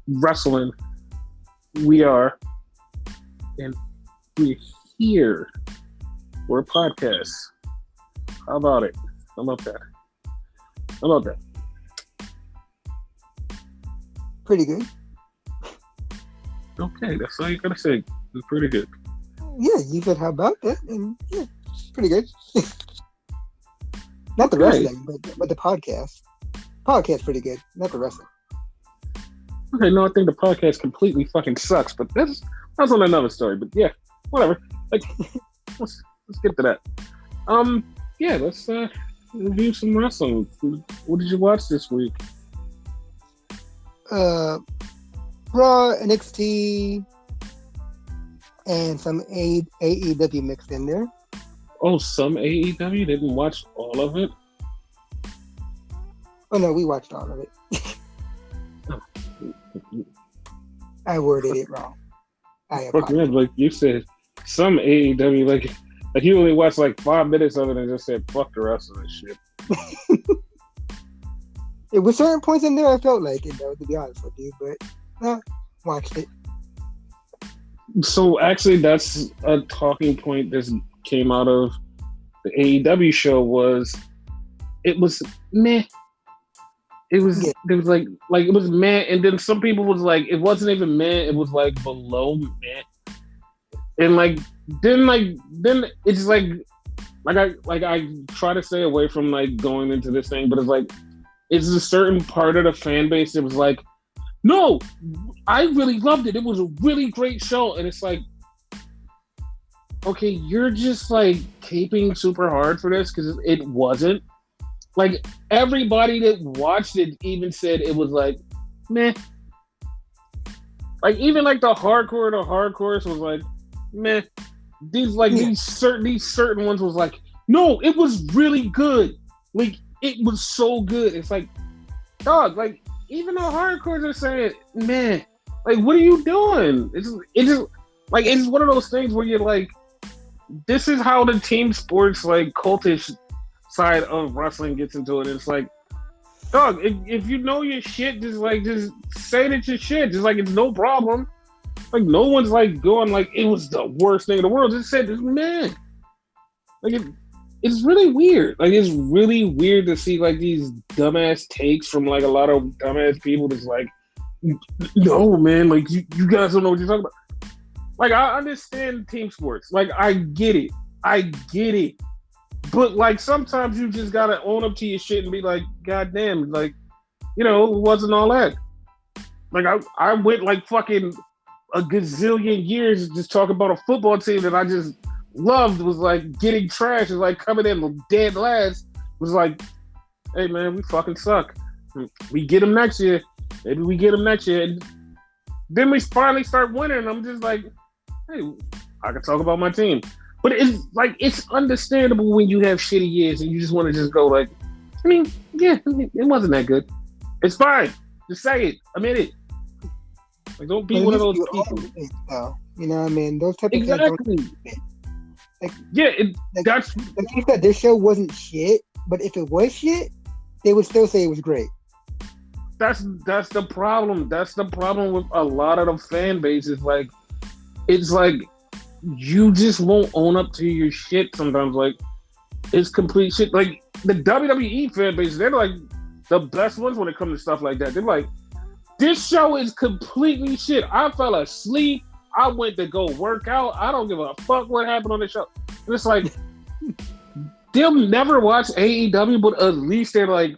wrestling. We are, and we're here for a podcast. How about it? How about that? How about that? Pretty good. Okay, that's all you gotta say. It's pretty good. Yeah, you said how about that? And yeah, pretty good. Not the wrestling, but the podcast. Podcast pretty good. Not the wrestling. Okay, no, I think the podcast completely fucking sucks, but that's on another story. But yeah, whatever. Like, let's get to that. Yeah, let's review some wrestling. What did you watch this week? Raw, NXT, and some AEW mixed in there. Oh, some AEW? Didn't watch all of it? Oh no, we watched all of it. I worded it wrong. I apologize. Like you said, some AEW, like you only watched like 5 minutes of it and just said, fuck the rest of this shit. It was certain points in there I felt like it, though, to be honest with you, but watched it. So actually, that's a talking point that came out of the AEW show was it was meh. It was like it was meh, and then some people was like it wasn't even meh. It was like below meh, and then it's like I try to stay away from like going into this thing, but it's like it's a certain part of the fan base that was like, no, I really loved it. It was a really great show, and it's like, okay, you're just like caping super hard for this because it wasn't. Like, everybody that watched it even said it was like, meh. Like, even like the hardcores was like, meh. These certain ones was like, no, it was really good. Like, it was so good. It's like, dog, like, even the hardcores are saying, meh. Like, what are you doing? It's just like, it's one of those things where you're like, this is how the team sports, like, cultish side of wrestling gets into it. It's like, dog, if you know your shit, just say that your shit. Just like, it's no problem. Like, no one's like going like it was the worst thing in the world. Just said, man, like it's really weird. Like, it's really weird to see like these dumbass takes from like a lot of dumbass people. That's like, no, man, like you guys don't know what you're talking about. Like, I understand team sports. Like, I get it. But, like, sometimes you just gotta own up to your shit and be like, God damn, like, you know, it wasn't all that. Like, I went, like, fucking a gazillion years just talking about a football team that I just loved, was, like, getting trashed, was, like, coming in dead last, was like, hey, man, we fucking suck. We get them next year. Maybe we get them next year. And then we finally start winning, and I'm just like, hey, I can talk about my team. But it's like, it's understandable when you have shitty years and you just want to just go like, I mean, yeah, it wasn't that good. It's fine. Just say it. Admit it. Like, don't be one of those people. You know what I mean? Those type of exactly. Things. Like, yeah, that's... Like you said, this show wasn't shit, but if it was shit, they would still say it was great. That's the problem. That's the problem with a lot of the fan bases. Like, it's like, you just won't own up to your shit sometimes. Like, it's complete shit. Like, the WWE fan base, they're like the best ones when it comes to stuff like that. They're like, this show is completely shit. I fell asleep. I went to go work out. I don't give a fuck what happened on the show. And it's like, they'll never watch AEW, but at least they're like,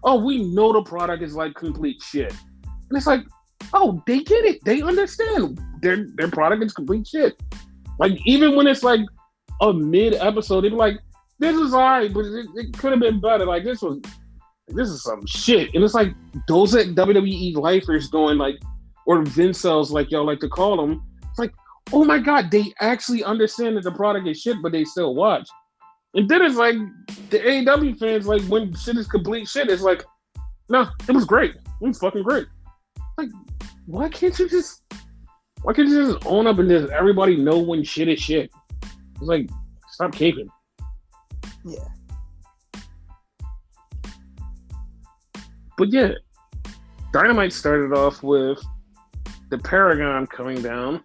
oh, we know the product is like complete shit. And it's like, oh, they get it. They understand. Their product is complete shit. Like, even when it's like a mid-episode, they be like, this is alright, but it could have been better. Like, this is some shit. And it's like, those at WWE lifers going like, or Vincels, like y'all like to call them, it's like, oh my God, they actually understand that the product is shit, but they still watch. And then it's like, the AEW fans, like, when shit is complete shit, it's like, no, it was great. It was fucking great. Like, why can't you just own up and just everybody know when shit is shit? It's like, stop caping. Yeah. But yeah, Dynamite started off with the Paragon coming down,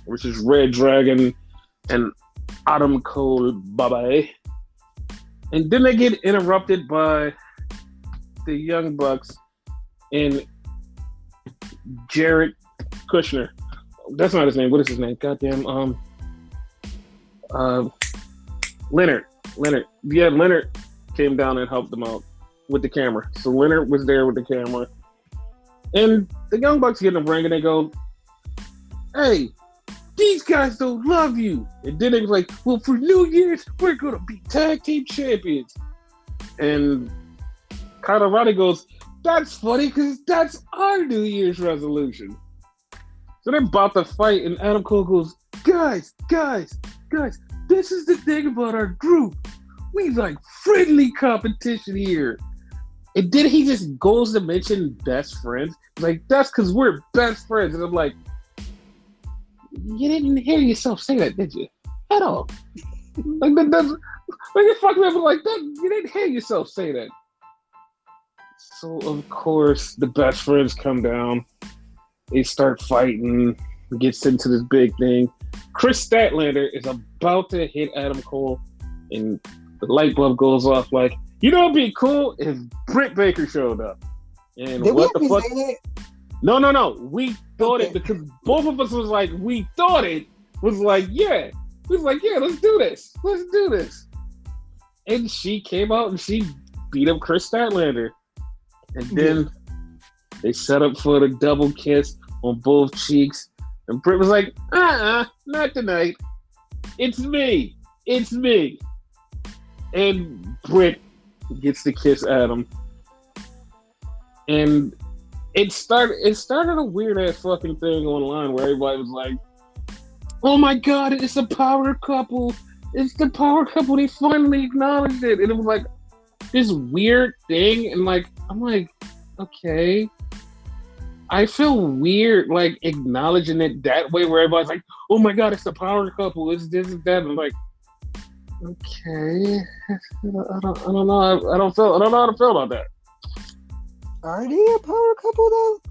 which is Red Dragon and Adam Cole Baba. And then they get interrupted by the Young Bucks and Jared Kushner. That's not his name. What is his name? Goddamn. Leonard. Yeah, Leonard came down and helped them out with the camera. So Leonard was there with the camera. And the Young Bucks get in the ring and they go, hey, these guys don't love you. And then they was like, well, for New Year's, we're going to be tag team champions. And Kyle O'Reilly goes, that's funny because that's our New Year's resolution. So they're about to fight, and Adam Cole goes, guys, this is the thing about our group. We like friendly competition here. And then he just goes to mention best friends. Like, that's because we're best friends. And I'm like, you didn't hear yourself say that, did you? At all. Like, that's, like, you fucking up like that. You didn't hear yourself say that. So, of course, the best friends come down. They start fighting. Gets into this big thing. Chris Statlander is about to hit Adam Cole, and the light bulb goes off like, you know what'd be cool if Britt Baker showed up. And Did what we the fuck? No. We thought Okay. it because both of us was like, we thought it was like, yeah. We was like, yeah, let's do this. Let's do this. And she came out and she beat up Chris Statlander. And then they set up for the double kiss on both cheeks. And Britt was like, not tonight. It's me. And Britt gets to kiss Adam. And it started a weird ass fucking thing online where everybody was like, oh my god, it's a power couple. It's the power couple. They finally acknowledged it. And it was like this weird thing. And like, I'm like, okay. I feel weird like acknowledging it that way where everybody's like, oh my god, it's the power couple. It's this and that. And I'm like, okay. I don't know. I don't know how to feel about that. Are they a power couple though?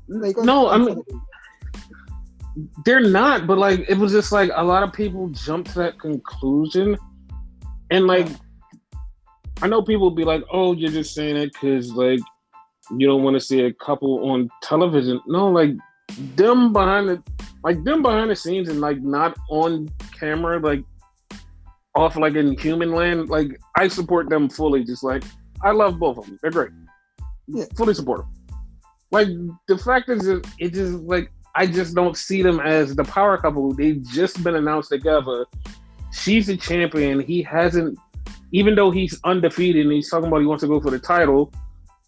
Like, no, I mean, they're not, but like it was just like a lot of people jumped to that conclusion, and like I know people be like, "Oh, you're just saying it because like you don't want to see a couple on television." No, like them behind the scenes and like not on camera, like off like in human land. Like I support them fully. Just like I love both of them. They're great. Yeah. Fully support them. Like the fact is, it just like I just don't see them as the power couple. They've just been announced together. She's the champion. He hasn't, even though he's undefeated and he's talking about he wants to go for the title.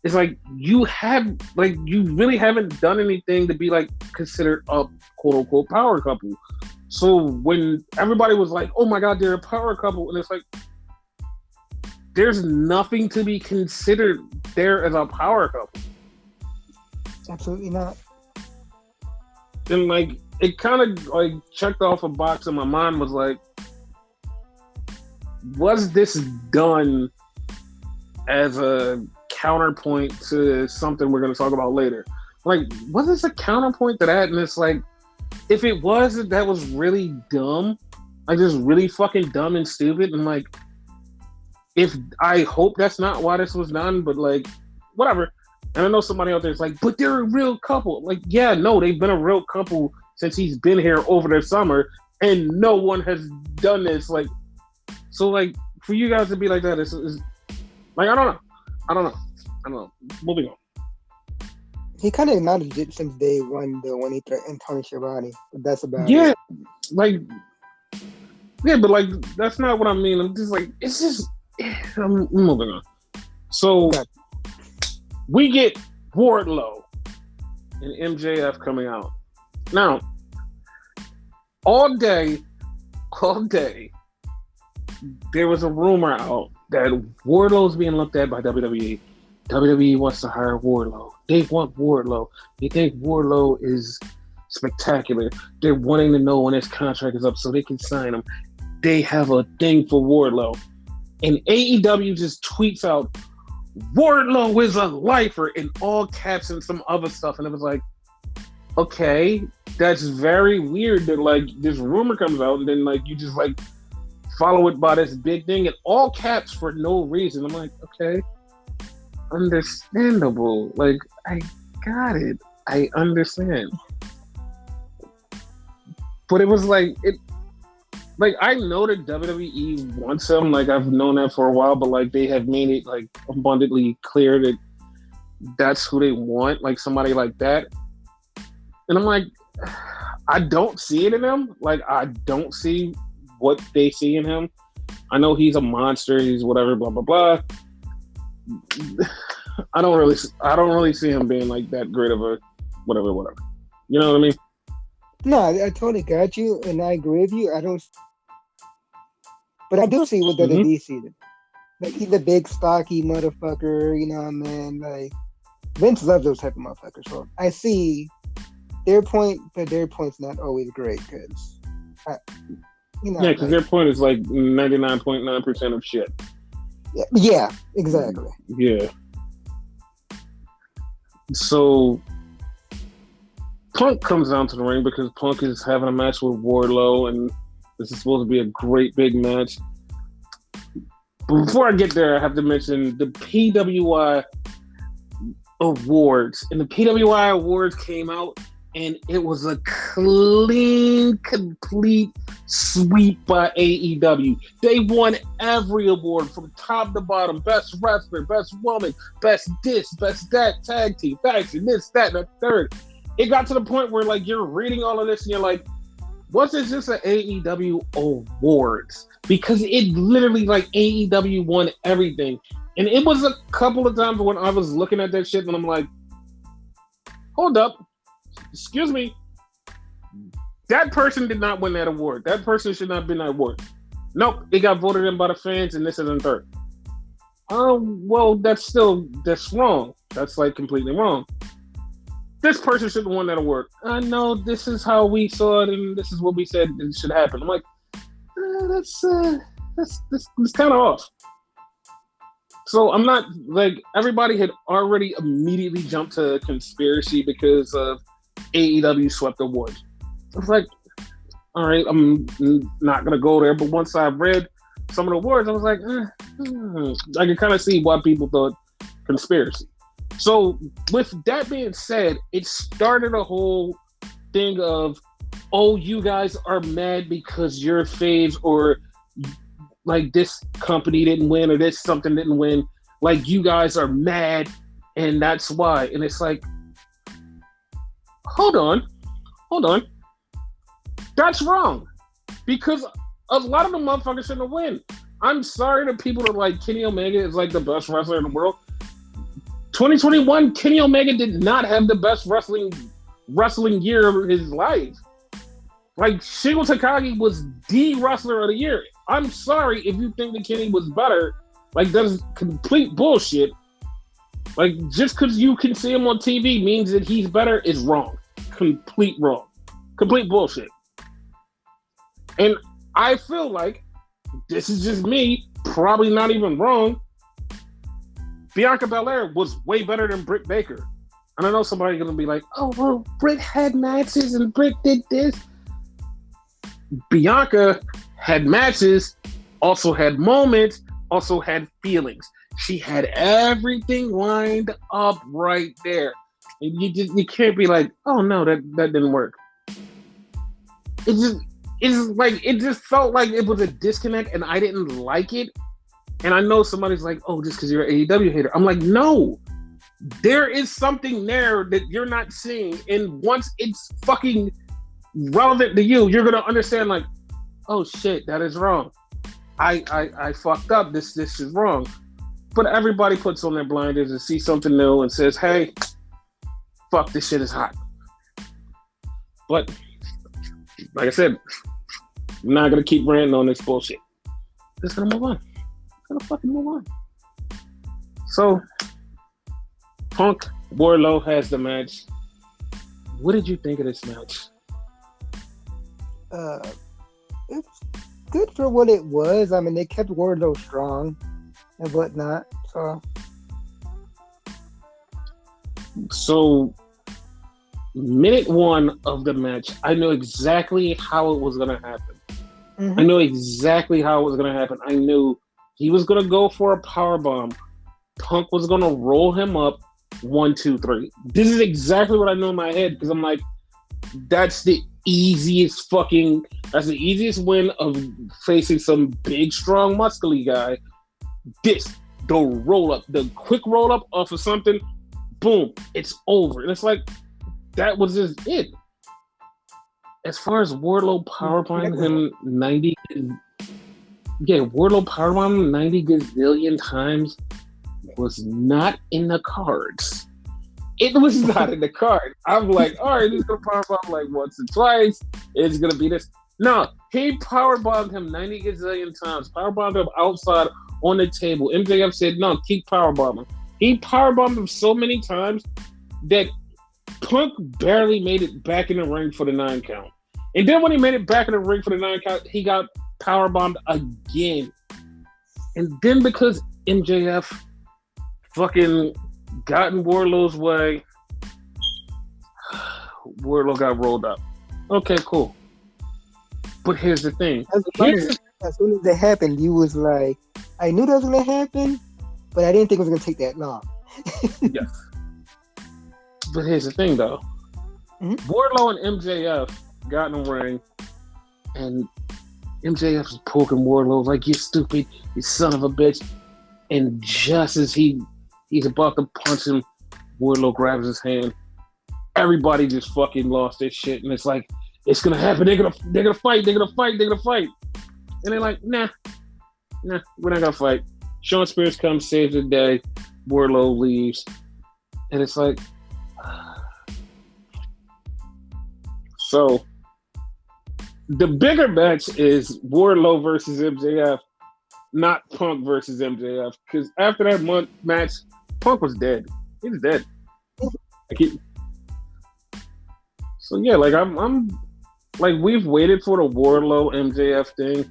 It's like you really haven't done anything to be like considered a quote unquote power couple. So when everybody was like, "Oh my god, they're a power couple," and it's like, there's nothing to be considered there as a power couple. absolutely not. And like it kind of like checked off a box in my mind. Was like, was this done as a counterpoint to something we're going to talk about later? Like, was this a counterpoint to that? And it's like, if it was, that was really dumb. Like, just really fucking dumb and stupid. And like, if I hope that's not why this was done, but like, whatever. And I know somebody out there is like, but they're a real couple. Like, yeah, no, they've been a real couple since he's been here over the summer, and no one has done this. Like, so like for you guys to be like that is like I don't know. Moving on. He kind of acknowledged it since day one, though, when he threatened Tony Schiavone. But that's about it. Yeah, like, yeah, but like that's not what I mean. I'm just like, it's just I'm moving on. So we get Wardlow and MJF coming out. Now, all day, there was a rumor out that Wardlow's being looked at by WWE. WWE wants to hire Wardlow. They want Wardlow. They think Wardlow is spectacular. They're wanting to know when his contract is up so they can sign him. They have a thing for Wardlow. And AEW just tweets out, Wardlow is a lifer in all caps and some other stuff. And it was like, okay, that's very weird that like this rumor comes out and then like you just like follow it by this big thing in all caps for no reason. I'm like, okay, understandable. Like, I got it. I understand. But it was like it like I know that WWE wants him, like I've known that for a while, but like they have made it like abundantly clear that that's who they want, like somebody like that. And I'm like, I don't see it in him. Like I don't see what they see in him. I know he's a monster, he's whatever, blah blah blah. I don't really see him being like that great of a whatever. You know what I mean? No, I totally got you, and I agree with you. I don't, but I do see what WWE see. Like he's a big stocky motherfucker. You know what I mean? Like Vince loves those type of motherfuckers. So I see their point, but their point's not always great because, because their point is like 99.9% of shit. Yeah, exactly. Yeah. So Punk comes down to the ring because Punk is having a match with Wardlow, and this is supposed to be a great big match. But before I get there, I have to mention the PWI Awards. And the PWI Awards came out, and it was a clean, complete sweep by AEW. They won every award from top to bottom. Best wrestler, best woman, best this, best that, tag team, faction, this, that, and the third. It got to the point where like you're reading all of this and you're like, was this just an AEW awards? Because it literally like AEW won everything. And it was a couple of times when I was looking at that shit and I'm like, hold up, excuse me. That person did not win that award. That person should not have been that award. Nope, it got voted in by the fans and this isn't third. Oh, well, that's wrong. That's like completely wrong. This person should have won that award. I know this is how we saw it, and this is what we said it should happen. I'm like, that's kind of off. So I'm not like everybody had already immediately jumped to conspiracy because of AEW swept awards. I was like, all right, I'm not gonna go there. But once I read some of the awards, I was like, I can kind of see why people thought conspiracy. So with that being said, it started a whole thing of, oh, you guys are mad because your faves or like this company didn't win or this something didn't win. Like you guys are mad and that's why. And it's like, hold on. That's wrong. Because a lot of the motherfuckers shouldn't win. I'm sorry to people that like Kenny Omega is like the best wrestler in the world. 2021, Kenny Omega did not have the best wrestling year of his life. Like, Shingo Takagi was the wrestler of the year. I'm sorry if you think that Kenny was better. Like, that's complete bullshit. Like, just because you can see him on TV means that he's better is wrong. Complete wrong. Complete bullshit. And I feel like, this is just me, probably not even wrong, Bianca Belair was way better than Britt Baker. And I know somebody's going to be like, oh, well, Britt had matches and Britt did this. Bianca had matches, also had moments, also had feelings. She had everything lined up right there. And you can't be like, oh, no, that didn't work. It just felt like it was a disconnect and I didn't like it. And I know somebody's like, oh, just because you're an AEW hater. I'm like, no. There is something there that you're not seeing. And once it's fucking relevant to you, you're going to understand like, oh, shit, that is wrong. I fucked up. This is wrong. But everybody puts on their blinders and sees something new and says, hey, fuck, this shit is hot. But, like I said, I'm not going to keep ranting on this bullshit. Just going to move on. Gonna fucking move on. So, Punk Wardlow has the match. What did you think of this match? It's good for what it was. I mean, they kept Wardlow strong and whatnot. So, So minute one of the match, I knew exactly how it was gonna happen. Mm-hmm. I knew exactly how it was gonna happen. I knew he was gonna go for a power bomb. Punk was gonna roll him up 1, 2, 3. This is exactly what I knew in my head because I'm like, that's the easiest win of facing some big, strong, muscly guy. The roll up, the quick roll up off of something, boom, it's over. And it's like, that was just it. As far as Wardlow powerbombing him 90, Wardlow powerbombing him 90 gazillion times was not in the cards. It was not in the card. I'm like, all right, he's gonna powerbomb like once or twice. It's gonna be this. No, he powerbombed him 90 gazillion times. Powerbombed him outside on the table. MJF said, no, keep powerbombing. He powerbombed him so many times that Punk barely made it back in the ring for the 9 count. And then when he made it back in the ring for the 9 count, he got powerbombed again. And then because MJF fucking got in Wardlow's way, Wardlow got rolled up. Okay, cool. But here's the thing. As soon as it happened, you was like, I knew that was going to happen, but I didn't think it was going to take that long. Yes. But here's the thing, though. Mm-hmm. Wardlow and MJF got in the ring, and MJF was poking Wardlow like, you stupid, you son of a bitch. And just as he's about to punch him, Wardlow grabs his hand. Everybody just fucking lost their shit, and it's like, it's gonna happen. They're gonna fight. And they're like, nah, we're not gonna fight. Shawn Spears comes, saves the day. Wardlow leaves, and it's like, so the bigger match is Wardlow versus MJF, not Punk versus MJF. Because after that match, Punk was dead. He was dead. So yeah, like I'm like, we've waited for the Wardlow MJF thing.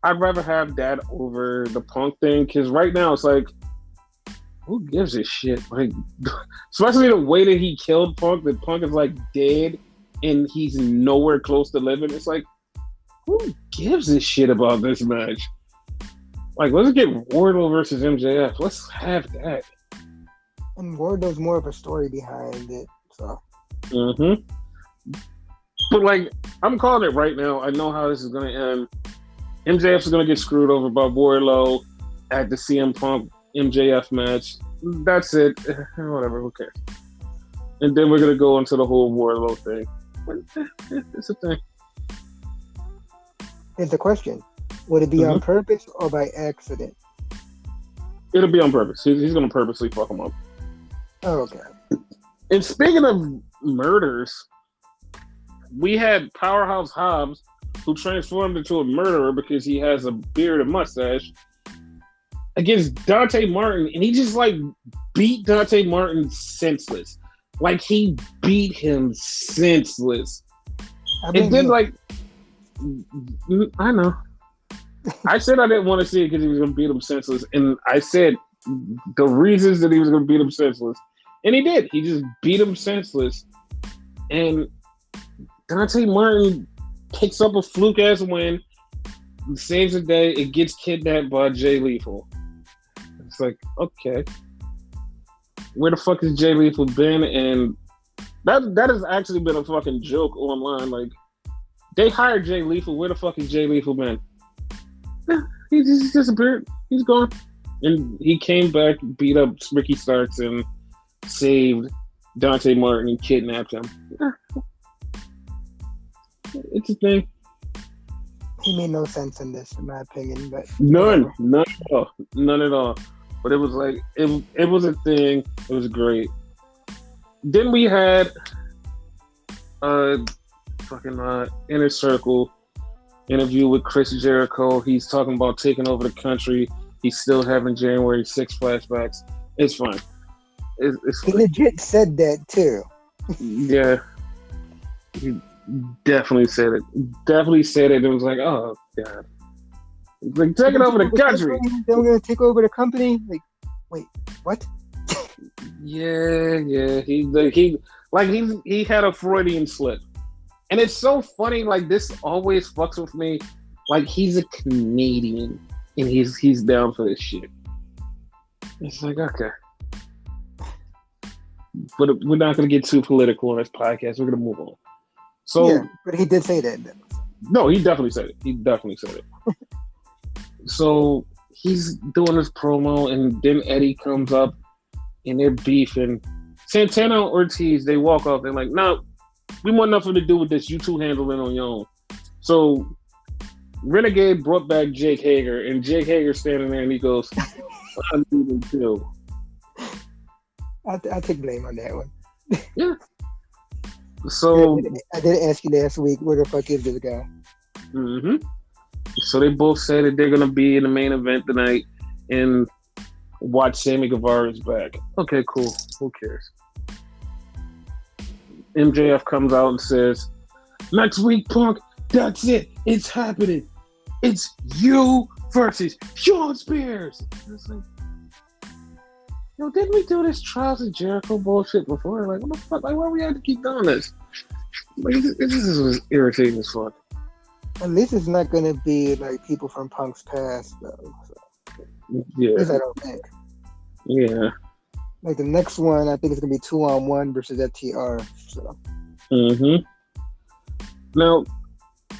I'd rather have that over the Punk thing, because right now it's like, who gives a shit? Like, especially the way that he killed Punk, that Punk is like dead and he's nowhere close to living. It's like, who gives a shit about this match? Like, let's get Wardlow versus MJF. Let's have that. And Wardlow's more of a story behind it, so. Mm-hmm. But like, I'm calling it right now. I know how this is going to end. MJF is going to get screwed over by Wardlow at the CM Punk MJF match. That's it. Whatever, who cares? And then we're going to go into the whole Wardlow thing. It's a thing. Here's the question. Would it be on purpose or by accident? It'll be on purpose. He's going to purposely fuck him up. Oh, okay. And speaking of murders, we had Powerhouse Hobbs, who transformed into a murderer because he has a beard and mustache, against Dante Martin, and he just like beat Dante Martin senseless. Like, he beat him senseless. And then like, I know. I said I didn't want to see it because he was going to beat him senseless, and I said the reasons that he was going to beat him senseless, and he did. He just beat him senseless, and Dante Martin picks up a fluke-ass win, saves the day, and gets kidnapped by Jay Lethal. It's like, okay, where the fuck has Jay Lethal been? And that has actually been a fucking joke online. Like, they hired Jay Lethal. Where the fuck has Jay Lethal been? He just disappeared. He's gone. And he came back, beat up Ricky Starks, and saved Dante Martin and kidnapped him. It's a thing. He made no sense in this, in my opinion. But none at all. But it was like, it was a thing. It was great. Then we had Inner Circle interview with Chris Jericho. He's talking about taking over the country. He's still having January 6 flashbacks. It's fine. It's he legit said that too. Yeah. He definitely said it. It was like, oh god. It's like, taking over the country. They're going to take over the company? Like, wait, what? Yeah. He had a Freudian slip, and it's so funny. Like this always fucks with me. Like he's a Canadian, and he's down for this shit. It's like okay, but we're not gonna get too political on this podcast. We're gonna move on. So yeah, but he did say that. no, he definitely said it. So he's doing this promo, and then Eddie comes up, and they're beefing. Santana and Ortiz, they walk off. They're like, "No, we want nothing to do with this. You two handle it on your own." So Renegade brought back Jake Hager, and Jake Hager standing there, and he goes, "I'm leaving too." I'll take blame on that one. Yeah. So I did ask you last week, where the fuck is this guy? Mm-hmm. So they both say that they're gonna be in the main event tonight and watch Sammy Guevara's back. Okay, cool. Who cares? MJF comes out and says, "Next week, Punk. That's it. It's happening. It's you versus Sean Spears." And it's like, yo, didn't we do this Trials of Jericho bullshit before? Like, what the fuck? Like, why we have to keep doing this? Like, this is irritating as fuck. At least it's not gonna be like people from Punk's past, though. So, yeah. at least I don't think. Yeah. Like the next one, I think it's gonna be 2-on-1 versus FTR. So. Mm-hmm. Now,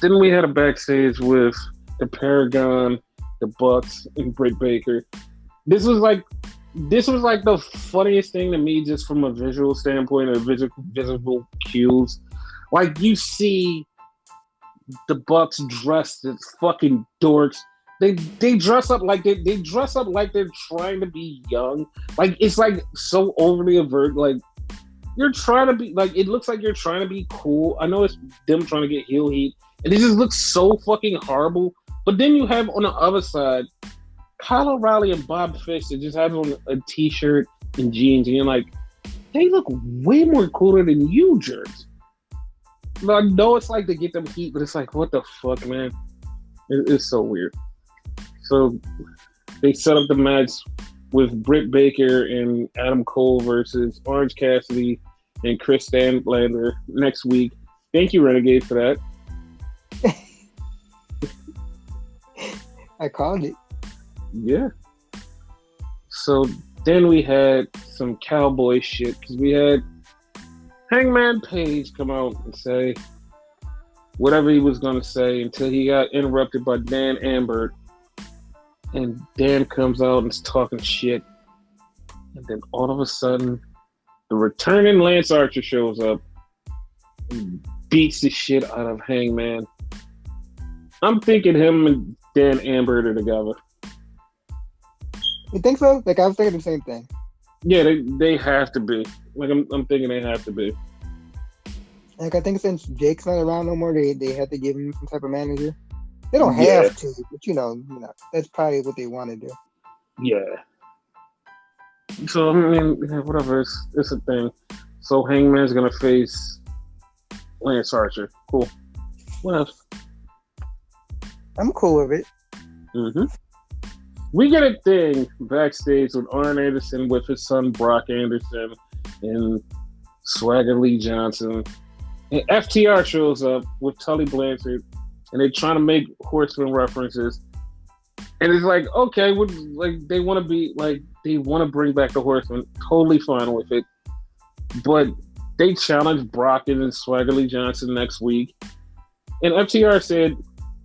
then we had a backstage with the Paragon, the Bucks, and Britt Baker. This was like the funniest thing to me, just from a visual standpoint, or visible cues. Like you see the Bucks dressed as fucking dorks. They dress up like they dress up like they're trying to be young. Like it's like so overly overt. Like you're trying to be like, it looks like you're trying to be cool. I know it's them trying to get heel heat, and it just looks so fucking horrible. But then you have on the other side Kyle O'Reilly and Bob Fish that just have on a t-shirt and jeans, and you're like, they look way more cooler than you jerks. I know it's like to get them heat, but it's like, what the fuck, man? It's so weird. So they set up the match with Britt Baker and Adam Cole versus Orange Cassidy and Chris Stanlander next week. Thank you, Renegade, for that. I called it. Yeah. So then we had some cowboy shit, because we had Hangman Page come out and say whatever he was going to say until he got interrupted by Dan Ambert. And Dan comes out and is talking shit. And then all of a sudden, the returning Lance Archer shows up and beats the shit out of Hangman. I'm thinking him and Dan Ambert are together. You think so? Like, I was thinking the same thing. Yeah, they have to be. Like, I'm thinking they have to be. Like, I think since Jake's not around no more, they had to give him some type of manager. They don't have to, but you know, that's probably what they want to do. Yeah. So I mean, whatever. It's a thing. So Hangman's gonna face Lance Archer. Cool. What else? I'm cool with it. Mm-hmm. We get a thing backstage with Arn Anderson with his son Brock Anderson and Swagger Lee Johnson. And FTR shows up with Tully Blanchard, and they're trying to make Horseman references. And it's like, okay, like they want to bring back the Horseman. Totally fine with it. But they challenge Brock and Swagger Lee Johnson next week. And FTR said,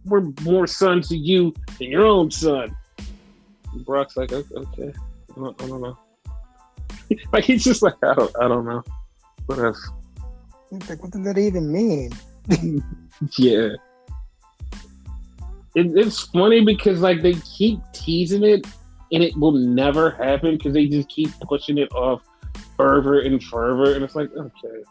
we're more sons to you than your own son. And Brock's like, okay, I don't know. Like he's just like, I don't know. What else? He's like, what does that even mean? Yeah. It's funny because like they keep teasing it and it will never happen because they just keep pushing it off further and further, and it's like, okay.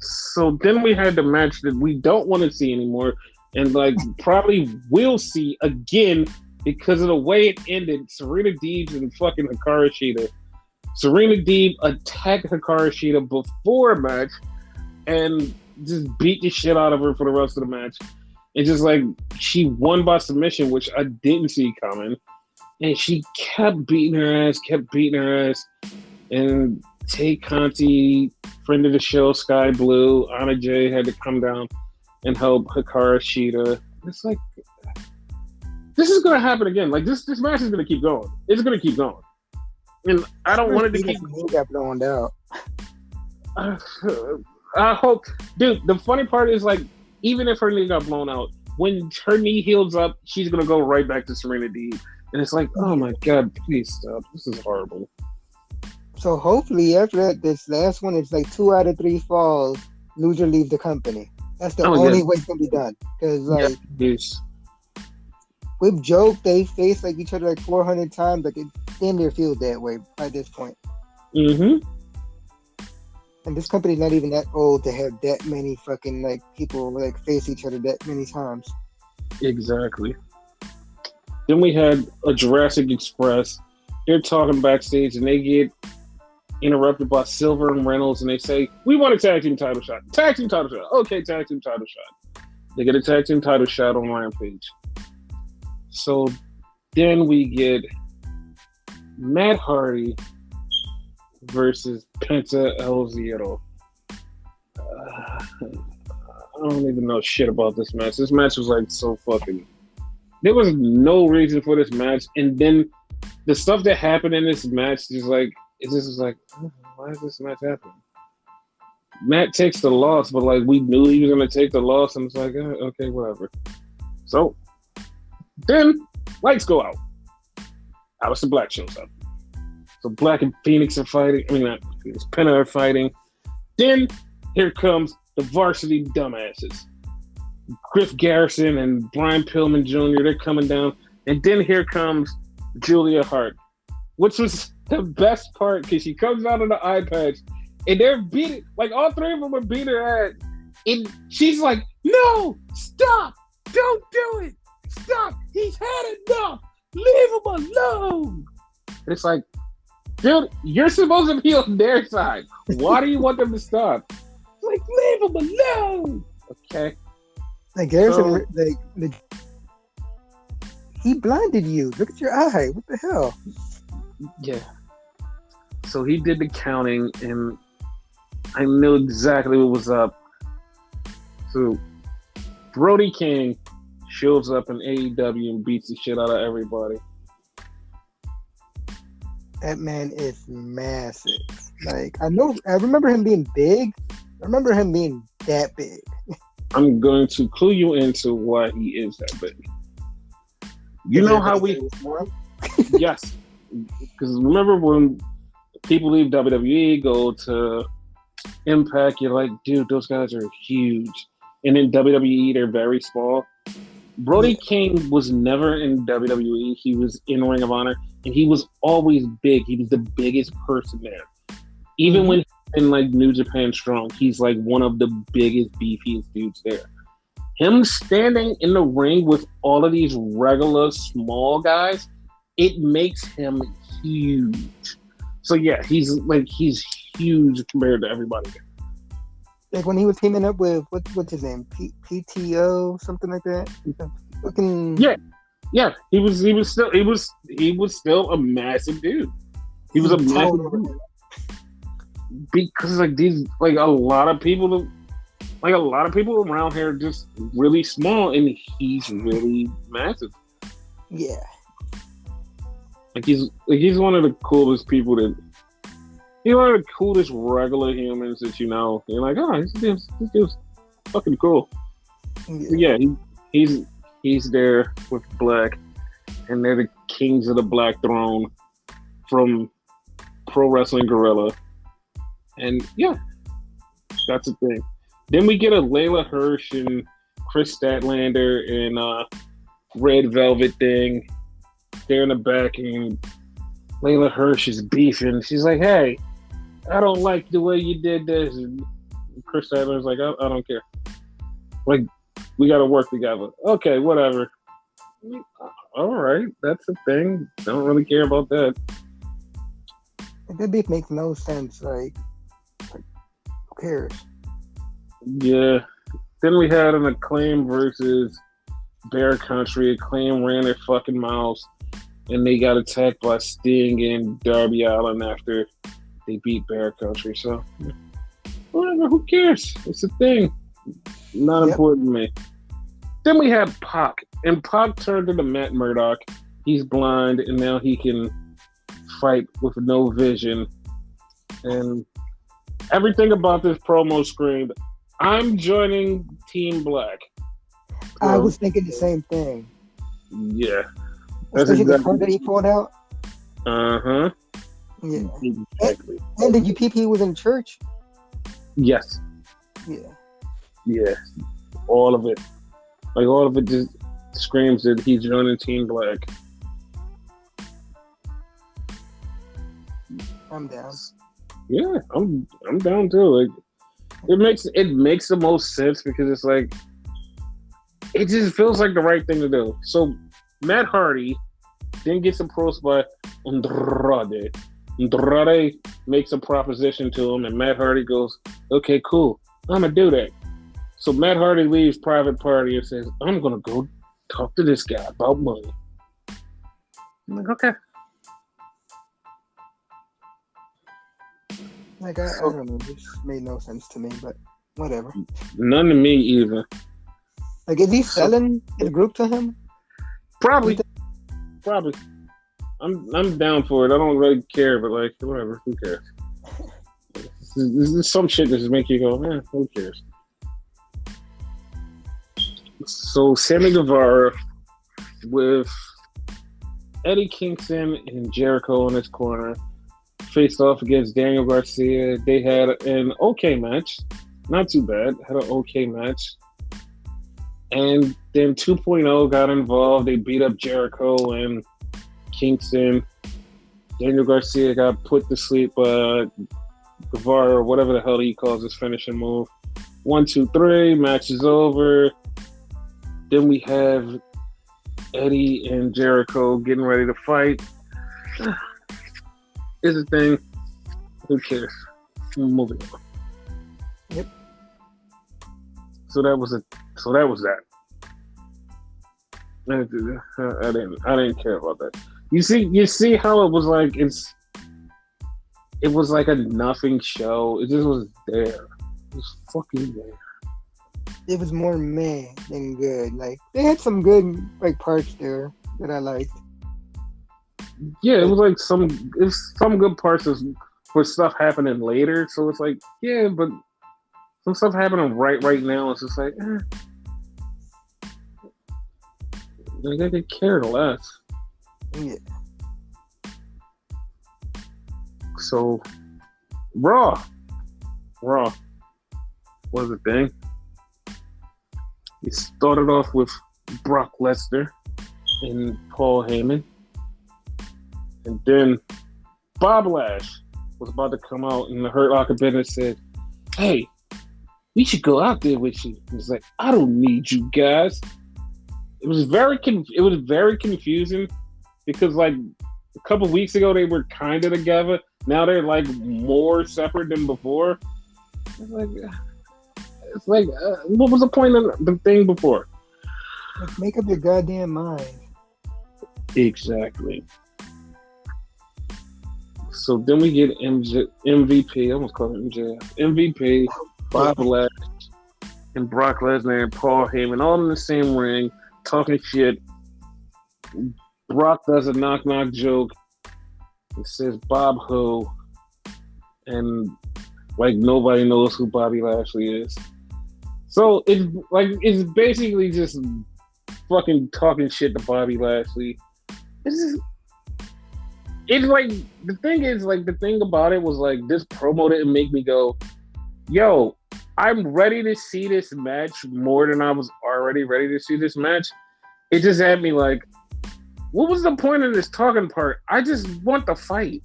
So then we had the match that we don't want to see anymore, and like probably will see again because of the way it ended. Serena Deeb and fucking Hikaru Shida. Serena Deeb attacked Hikaru Shida before a match and just beat the shit out of her for the rest of the match. And just like she won by submission, which I didn't see coming. and she kept beating her ass, and Tay Conti, friend of the show, Sky Blue, Anna Jay had to come down and help Hikaru Shida. It's like this is gonna happen again. Like this match is gonna keep going. It's gonna keep going, and I don't want it to keep. He got blown out. I hope, dude. The funny part is like, even if her knee got blown out, when her knee heals up, she's gonna go right back to Serena Deeb, and it's like, oh my god, please stop. This is horrible. So hopefully after that, this last one is like 2 out of 3 falls, loser leave the company. That's the only way it's gonna be done. Because like with Joke, they face like each other like 400 times. Like it damn near feels that way by this point. Mm-hmm. And this company's not even that old to have that many fucking like people like face each other that many times. Exactly. Then we had a Jurassic Express. They're talking backstage and they get interrupted by Silver and Reynolds, and they say, "We want a tag team title shot." Tag team title shot. Okay, tag team title shot. They get a tag team title shot on Rampage. So then we get Matt Hardy versus Penta El Zero. I don't even know shit about this match. This match was like so fucking. There was no reason for this match, and then the stuff that happened in this match is like. It just was like, oh, why is this match happening? Matt takes the loss, but like we knew he was gonna take the loss, and it's like, okay, whatever. So then lights go out. Aleister Black shows up. So Black and Phoenix are fighting. I mean, not Phoenix, Penta are fighting. Then here comes the varsity dumbasses. Griff Garrison and Brian Pillman Jr. They're coming down, and then here comes Julia Hart, which was the best part because she comes out of the eye patch and they're beating, like all 3 of them are beating her ass. And she's like, no, stop, don't do it, stop, he's had enough, leave him alone. And it's like, dude, you're supposed to be on their side. Why do you want them to stop? It's like, leave him alone. Okay. Like Garrison, he blinded you. Look at your eye. What the hell? Yeah. So he did the counting, and I knew exactly what was up. So Brody King shows up in AEW and beats the shit out of everybody. That man is massive. Like I remember him being big. I remember him being that big. I'm going to clue you into why he is that big. You know how we... Yes. Because remember when people leave WWE, go to Impact, you're like, dude, those guys are huge. And in WWE, they're very small. Brody King was never in WWE. He was in Ring of Honor, and he was always big. He was the biggest person there. Even when in like New Japan Strong, he's like one of the biggest, beefiest dudes there. Him standing in the ring with all of these regular small guys, it makes him huge. So yeah, he's huge compared to everybody. Like when he was teaming up with what's his name, PTO, something like that. Fucking yeah. He was still a massive dude. He was a massive dude. Because like these, like a lot of people around here are just really small, and he's really massive. Yeah. Like he's one of the coolest people he's one of the coolest regular humans that you know. You're like, oh, this dude's fucking cool. Yeah, he's there with Black, and they're the kings of the Black Throne from Pro Wrestling Guerrilla. And yeah, that's the thing. Then we get a Layla Hirsch and Chris Statlander and Red Velvet thing. They're in the back, and Layla Hirsch is beefing. She's like, hey, I don't like the way you did this. And Chris Statlander's like, I don't care. Like, we got to work together. Okay, whatever. All right, that's the thing. Don't really care about that. That beef makes no sense. Like who cares? Yeah. Then we had an Acclaim versus Bear Country. Acclaim ran their fucking mouths. and they got attacked by Sting and Darby Allin after they beat Bear Country. So whatever, who cares? It's a thing. Not Yep. important to me. Then we have Pac, and Pac turned into Matt Murdock. He's blind, and now he can fight with no vision. And everything about this promo screamed, "I'm joining Team Black." I was thinking the same thing. Yeah. That's Especially the exactly. card that he pulled out. Uh-huh. Yeah. Exactly. And did you peep he was in church? Yes. Yeah. Yeah. All of it. Like, all of it just screams that he's joining Team Black. I'm down. Yeah, I'm down too. Like, it makes the most sense because it's like, it just feels like the right thing to do. So Matt Hardy then gets approached by Andrade. Andrade makes a proposition to him, and Matt Hardy goes, "Okay, cool, I'm gonna do that." So Matt Hardy leaves Private Party and says, "I'm gonna go talk to this guy about money." I'm like, okay. Like I don't know, this made no sense to me, but whatever. None to me either. Like, is he selling his group to him? Probably. I'm down for it. I don't really care, but like, whatever. Who cares? This is some shit that just make you go, man, who cares? So Sammy Guevara with Eddie Kingston and Jericho in his corner faced off against Daniel Garcia. They had an okay match. Not too bad. Had an okay match. And then 2.0 got involved. They beat up Jericho and Kingston. Daniel Garcia got put to sleep. Guevara, or whatever the hell he calls his finishing move. 1, 2, 3. Match is over. Then we have Eddie and Jericho getting ready to fight. Is a thing. Who cares? Moving on. Yep. So that was that. I didn't care about that. You see how it was like it was like a nothing show. It just was there. It was fucking there. It was more meh than good. Like, they had some good like parts there that I liked. Yeah, it was like some good parts for stuff happening later. So it's like, yeah, but some stuff happening right now. It's just like, like I could care less. Yeah. So Raw was a thing. It started off with Brock Lesnar and Paul Heyman. And then Bob Lash was about to come out, and the Hurt Locker business said, "Hey, we should go out there with you." He's like, "I don't need you guys." It was very confusing because like a couple weeks ago they were kind of together. Now they're like more separate than before. It's like what was the point of the thing before? Like, make up your goddamn mind. Exactly. So then we get MVP. I almost called him MJF. MVP, Bob Lash, and Brock Lesnar and Paul Heyman all in the same ring, talking shit. Brock does a knock joke. It says Bob Ho, and like nobody knows who Bobby Lashley is. So it's basically just fucking talking shit to Bobby Lashley. It's like the thing about it was like this promo didn't make me go, yo, I'm ready to see this match more than I was already ready to see this match. It just had me like, what was the point of this talking part? I just want the fight.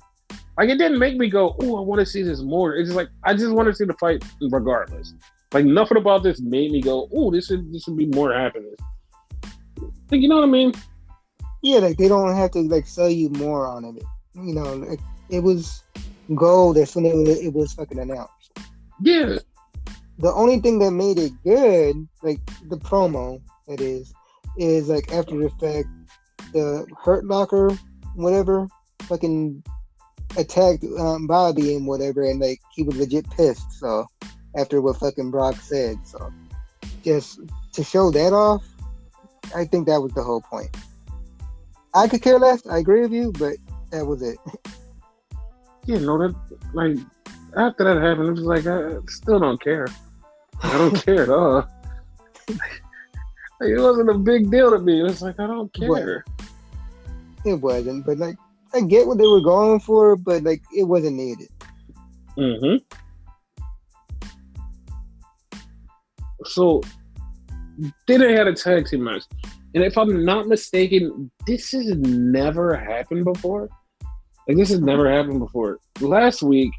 Like, it didn't make me go, oh, I want to see this more. It's just like, I just want to see the fight regardless. Like, nothing about this made me go, oh, this should be more happening. Like, you know what I mean? Yeah, like, they don't have to like sell you more on it. You know, like, it was gold as soon as it was fucking announced. Yeah. The only thing that made it good, like the promo, that is like after the fact, the Hurt Locker whatever, fucking attacked Bobby and whatever, and like he was legit pissed. So after what fucking Brock said, so just to show that off, I think that was the whole point. I could care less. I agree with you, but that was it. Yeah, no, that like after that happened, it was like I still don't care. I don't care at all. Like, it wasn't a big deal to me. It was like I don't care. It wasn't, but like I get what they were going for, but like it wasn't needed. Mm-hmm. So then they had a tag team match, and if I'm not mistaken, this has never happened before. Like this has never happened before. Last week,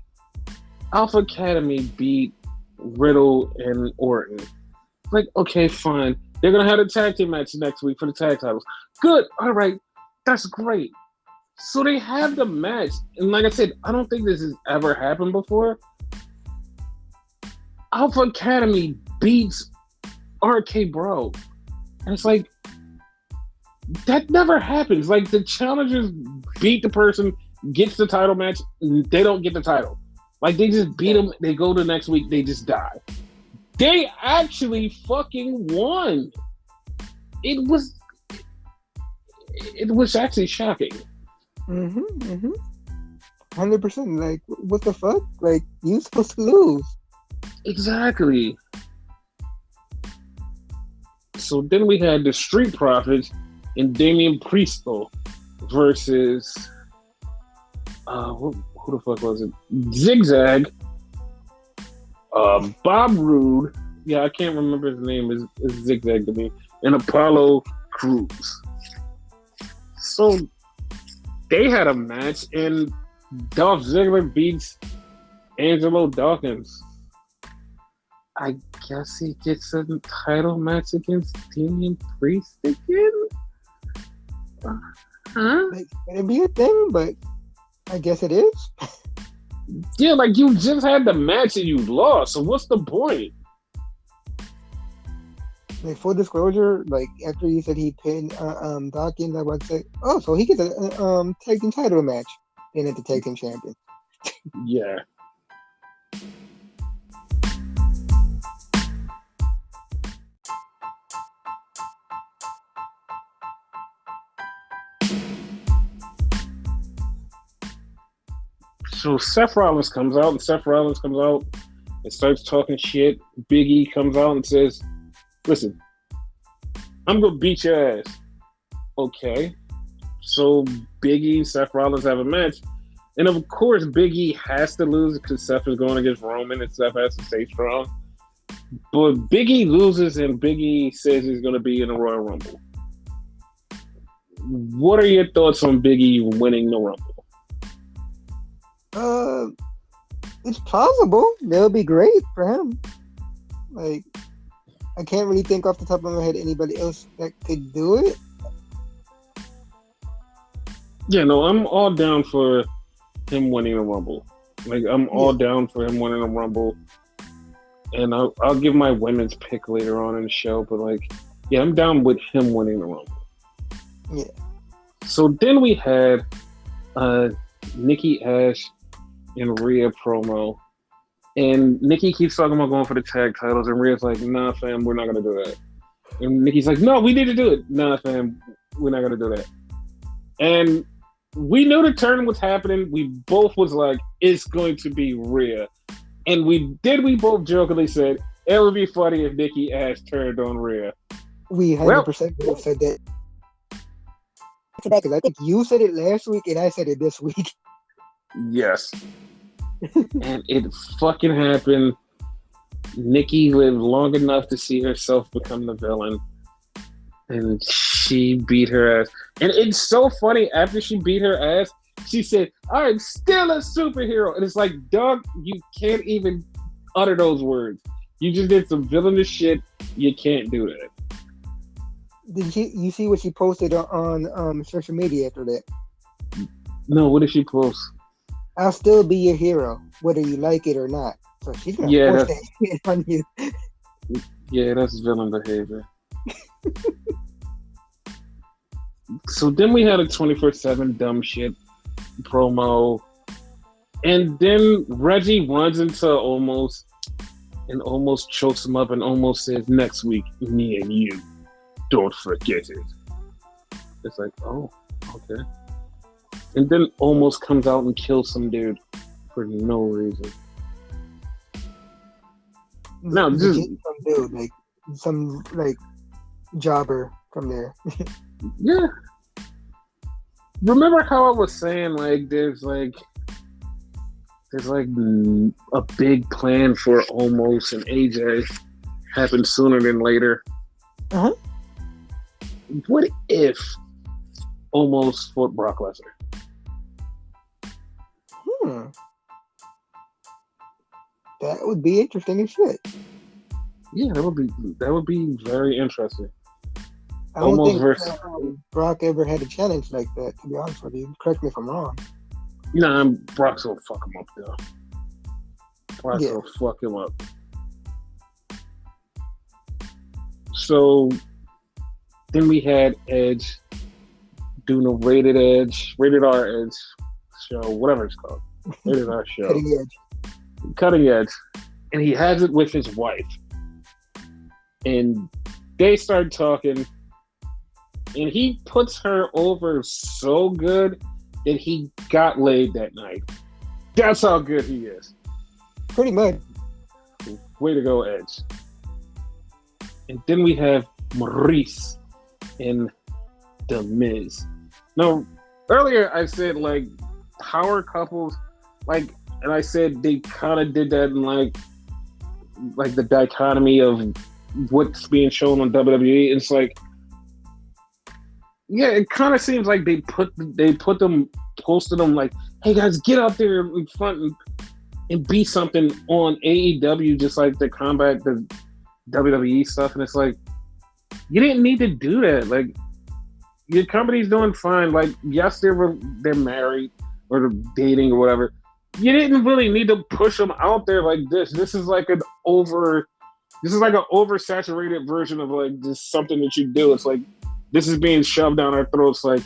Alpha Academy beat Riddle and Orton. Like, okay, fine. They're gonna have a tag team match next week for the tag titles. Good. All right. That's great. So they have the match, and like I said, I don't think this has ever happened before. Alpha Academy beats RK Bro, and it's like that never happens. Like the challengers beat the person, gets the title match, they don't get the title. Like they just beat them, they go to the next week, they just die. They actually fucking won. It was actually shocking. 100%. Like, what the fuck? Like, you supposed to lose. Exactly. So then we had the Street Profits and Damian Priestel versus who the fuck was it? Zigzag, Bob Roode. Yeah, I can't remember his name. Is Zigzag to me, and Apollo Crews. So they had a match, and Dolph Ziggler beats Angelo Dawkins. I guess he gets a title match against Damian Priest again? Like, it'd be a thing, but I guess it is. Yeah, like you just had the match and you lost, so what's the point? Like, full disclosure, like after you said he pinned Dawkins, I would say, oh, so he gets a tag team title match, and at the tag team champion. Yeah. So Seth Rollins comes out and starts talking shit. Big E comes out and says, listen, I'm going to beat your ass. Okay. So Big E and Seth Rollins have a match. And of course, Big E has to lose because Seth is going against Roman and Seth has to stay strong. But Big E loses and Big E says he's going to be in the Royal Rumble. What are your thoughts on Big E winning the Rumble? It's plausible. That would be great for him. Like, I can't really think off the top of my head anybody else that could do it. Yeah, no, I'm all down for him winning the Rumble. Like, I'm all down for him winning the Rumble. And I'll give my women's pick later on in the show. But, like, yeah, I'm down with him winning the Rumble. Yeah. So then we had Nikki Ash and Rhea promo. And Nikki keeps talking about going for the tag titles. And Rhea's like, nah, fam, we're not going to do that. And Nikki's like, no, we need to do it. Nah, fam, we're not going to do that. And we knew the turn was happening. We both was like, it's going to be Rhea. And we both jokingly said, it would be funny if Nikki Ash turned on Rhea. We 100% both said that. Because I think you said it last week and I said it this week. Yes. And it fucking happened. Nikki lived long enough to see herself become the villain. And she beat her ass. And it's so funny, after she beat her ass, she said, I'm still a superhero. And it's like, dog, you can't even utter those words. You just did some villainous shit. You can't do that. Did you see what she posted on social media after that? No, what did she post? I'll still be your hero, whether you like it or not. So she's gonna force that shit on you. Yeah, that's villain behavior. So then we had a 24/7 dumb shit promo, and then Reggie runs into almost and almost chokes him up and almost says, "Next week, me and you, don't forget it." It's like, oh, okay. And then almost comes out and kills some dude for no reason. No, just some dude, like some like jobber from there. yeah. Remember how I was saying like there's like a big plan for Almost and AJ happen sooner than later. Uh-huh. What if Almost fought Brock Lesnar? That would be interesting as shit. Yeah, that would be very interesting. I don't Almost think versus Brock ever had a challenge like that, to be honest with you. Correct me if I'm wrong. Brock's will fuck him up though. Brock's will fuck him up. So then we had Edge doing a rated R Edge show, whatever it's called. Rated R show. Cutting Edge. And he has it with his wife. And they start talking. And he puts her over so good that he got laid that night. That's how good he is. Pretty much. Way to go, Edge. And then we have Maurice and The Miz. Now, earlier I said, like, power couples, like, and I said they kind of did that in, like the dichotomy of what's being shown on WWE. It's like, yeah, it kind of seems like they posted them like, hey guys, get out there in front and be something on AEW, just like to combat the WWE stuff. And it's like, you didn't need to do that. Like, your company's doing fine. Like, yes, they're married or they're dating or whatever. You didn't really need to push them out there like this. This is like an oversaturated version of like just something that you do. It's like, this is being shoved down our throats. Like,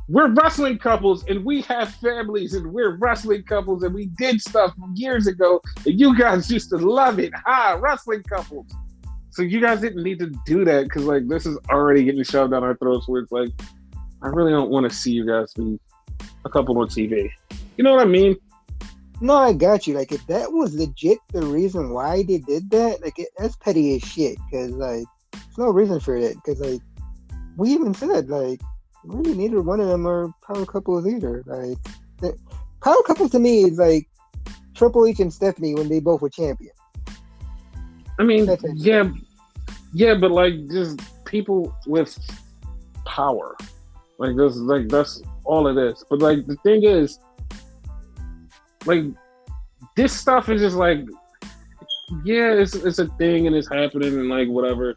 we're wrestling couples and we have families and we're wrestling couples and we did stuff years ago and you guys used to love it. Wrestling couples. So you guys didn't need to do that because like this is already getting shoved down our throats where it's like, I really don't want to see you guys be a couple on TV. You know what I mean? No, I got you. Like, if that was legit the reason why they did that, like, that's petty as shit. Because, like, there's no reason for that. Because, like, we even said, like, really neither one of them are power couples either. Like, power couples to me is like Triple H and Stephanie when they both were champions. I mean, yeah, but like just people with power, like that's all it is. But like the thing is, like this stuff is just like, yeah, it's a thing and it's happening and like whatever.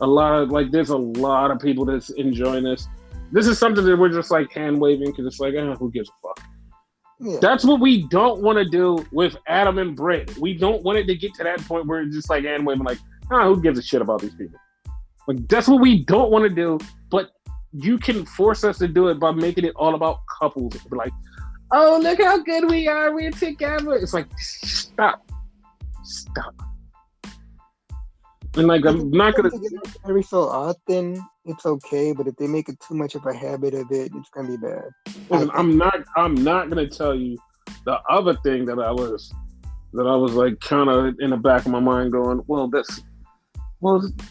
There's a lot of people that's enjoying this. This is something that we're just like hand waving because it's like, who gives a fuck? Yeah. That's what we don't want to do with Adam and Britt. We don't want it to get to that point where it's just like hand waving, like, who gives a shit about these people? Like, that's what we don't want to do, but you can force us to do it by making it all about couples. Be like, oh, look how good we are. We're together. It's like, stop. And like, I'm not going to... Every so often, it's okay, but if they make it too much of a habit of it, it's going to be bad. I'm not going to tell you the other thing that I was like kind of in the back of my mind going,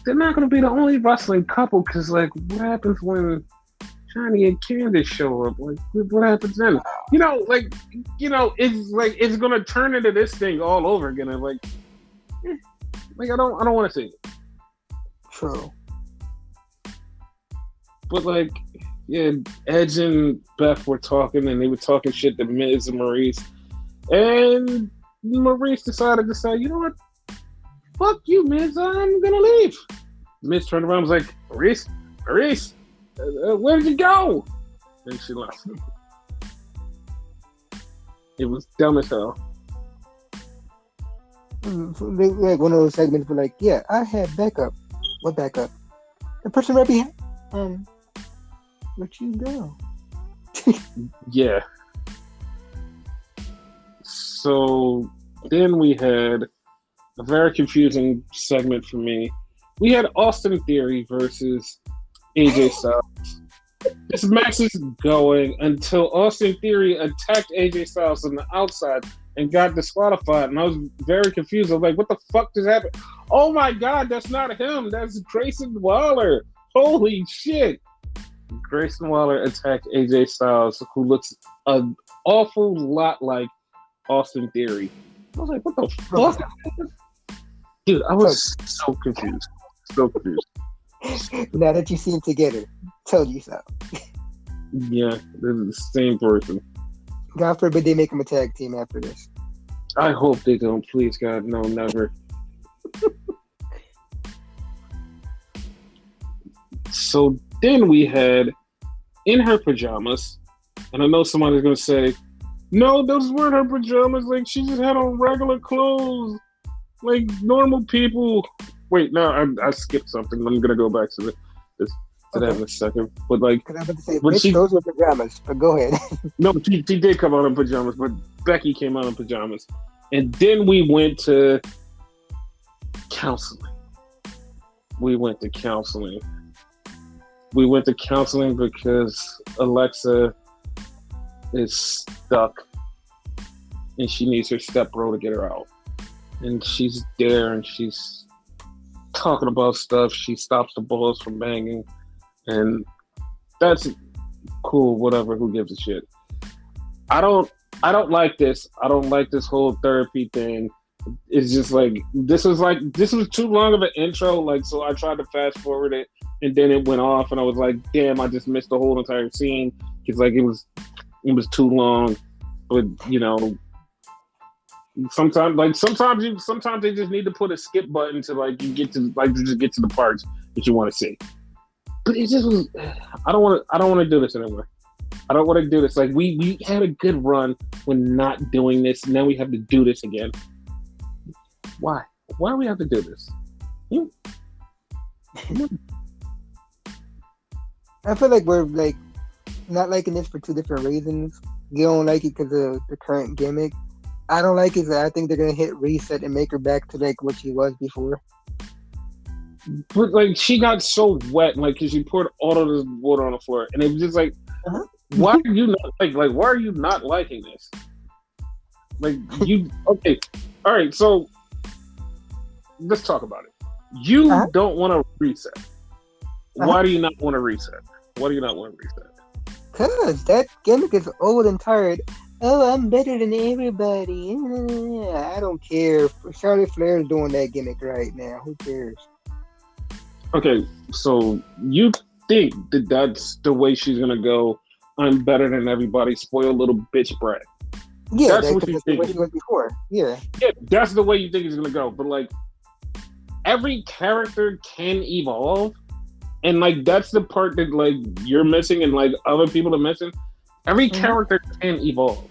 they're not going to be the only wrestling couple because like what happens when Johnny and Candice show up? Like what happens then? It's going to turn into this thing all over again. And like I don't want to see it. True. But like, yeah, Edge and Beth were talking, and they were talking shit to Miz and Maurice, and Maurice decided to say, you know what? Fuck you, Miz. I'm gonna leave. Miz turned around and was like, Maurice, where did you go? And she left. It was dumb as hell. Like one of those segments where like, yeah, I had backup. What backup? The person right behind. let you go. Yeah. So then we had a very confusing segment for me. We had Austin Theory versus AJ Styles. This match is going until Austin Theory attacked AJ Styles on the outside and got disqualified. And I was very confused. I was like, what the fuck just happened? Oh my God, that's not him. That's Grayson Waller. Holy shit. Grayson Waller attacked AJ Styles, who looks an awful lot like Austin Theory. I was like, what the fuck? Dude, I was so confused. So confused. Now that you see them together, told you so. Yeah, they're the same person. God forbid they make them a tag team after this. I hope they don't. Please, God, no, never. So then we had In Her Pajamas, and I know somebody's going to say, no, those weren't her pajamas. Like, she just had on regular clothes, like normal people. Wait, no, I skipped something. I'm going to go back to that in a second. But, like, because I was about to say, bitch, those were pajamas, but go ahead. No, she did come out in pajamas, but Becky came out in pajamas. And then we went to counseling. We went to counseling because Alexa is stuck and she needs her stepbro to get her out. And she's there and she's talking about stuff. She stops the balls from banging. And that's cool, whatever, who gives a shit. I don't like this. I don't like this whole therapy thing. It's just like this was too long of an intro, like, so I tried to fast forward it and then it went off and I was like, damn, I just missed the whole entire scene because like it was too long. But you know, sometimes they just need to put a skip button to like you get to like just get to the parts that you want to see. But it just was. I don't want to do this anymore. I don't want to do this. Like we had a good run when not doing this. Now we have to do this again. Why? Why do we have to do this? I feel like we're like not liking this for two different reasons. You don't like it because of the current gimmick. I don't like it because I think they're gonna hit reset and make her back to like what she was before. But like she got so wet, like because she poured all of this water on the floor, and it was just like, why are you not like why are you not liking this? Like you okay, all right. So let's talk about it. You don't want to reset. Why do you not want to reset? Why do you not want to reset? Cause that gimmick is old and tired. Oh, I'm better than everybody. I don't care. Charlotte Flair is doing that gimmick right now. Who cares? Okay, so you think that that's the way she's gonna go? I'm better than everybody. Spoiled little bitch brat. Yeah, that's what you think. The way she was before. Yeah, that's the way you think it's gonna go. But like, every character can evolve, and like that's the part that like you're missing, and like other people are missing. Every character can evolve.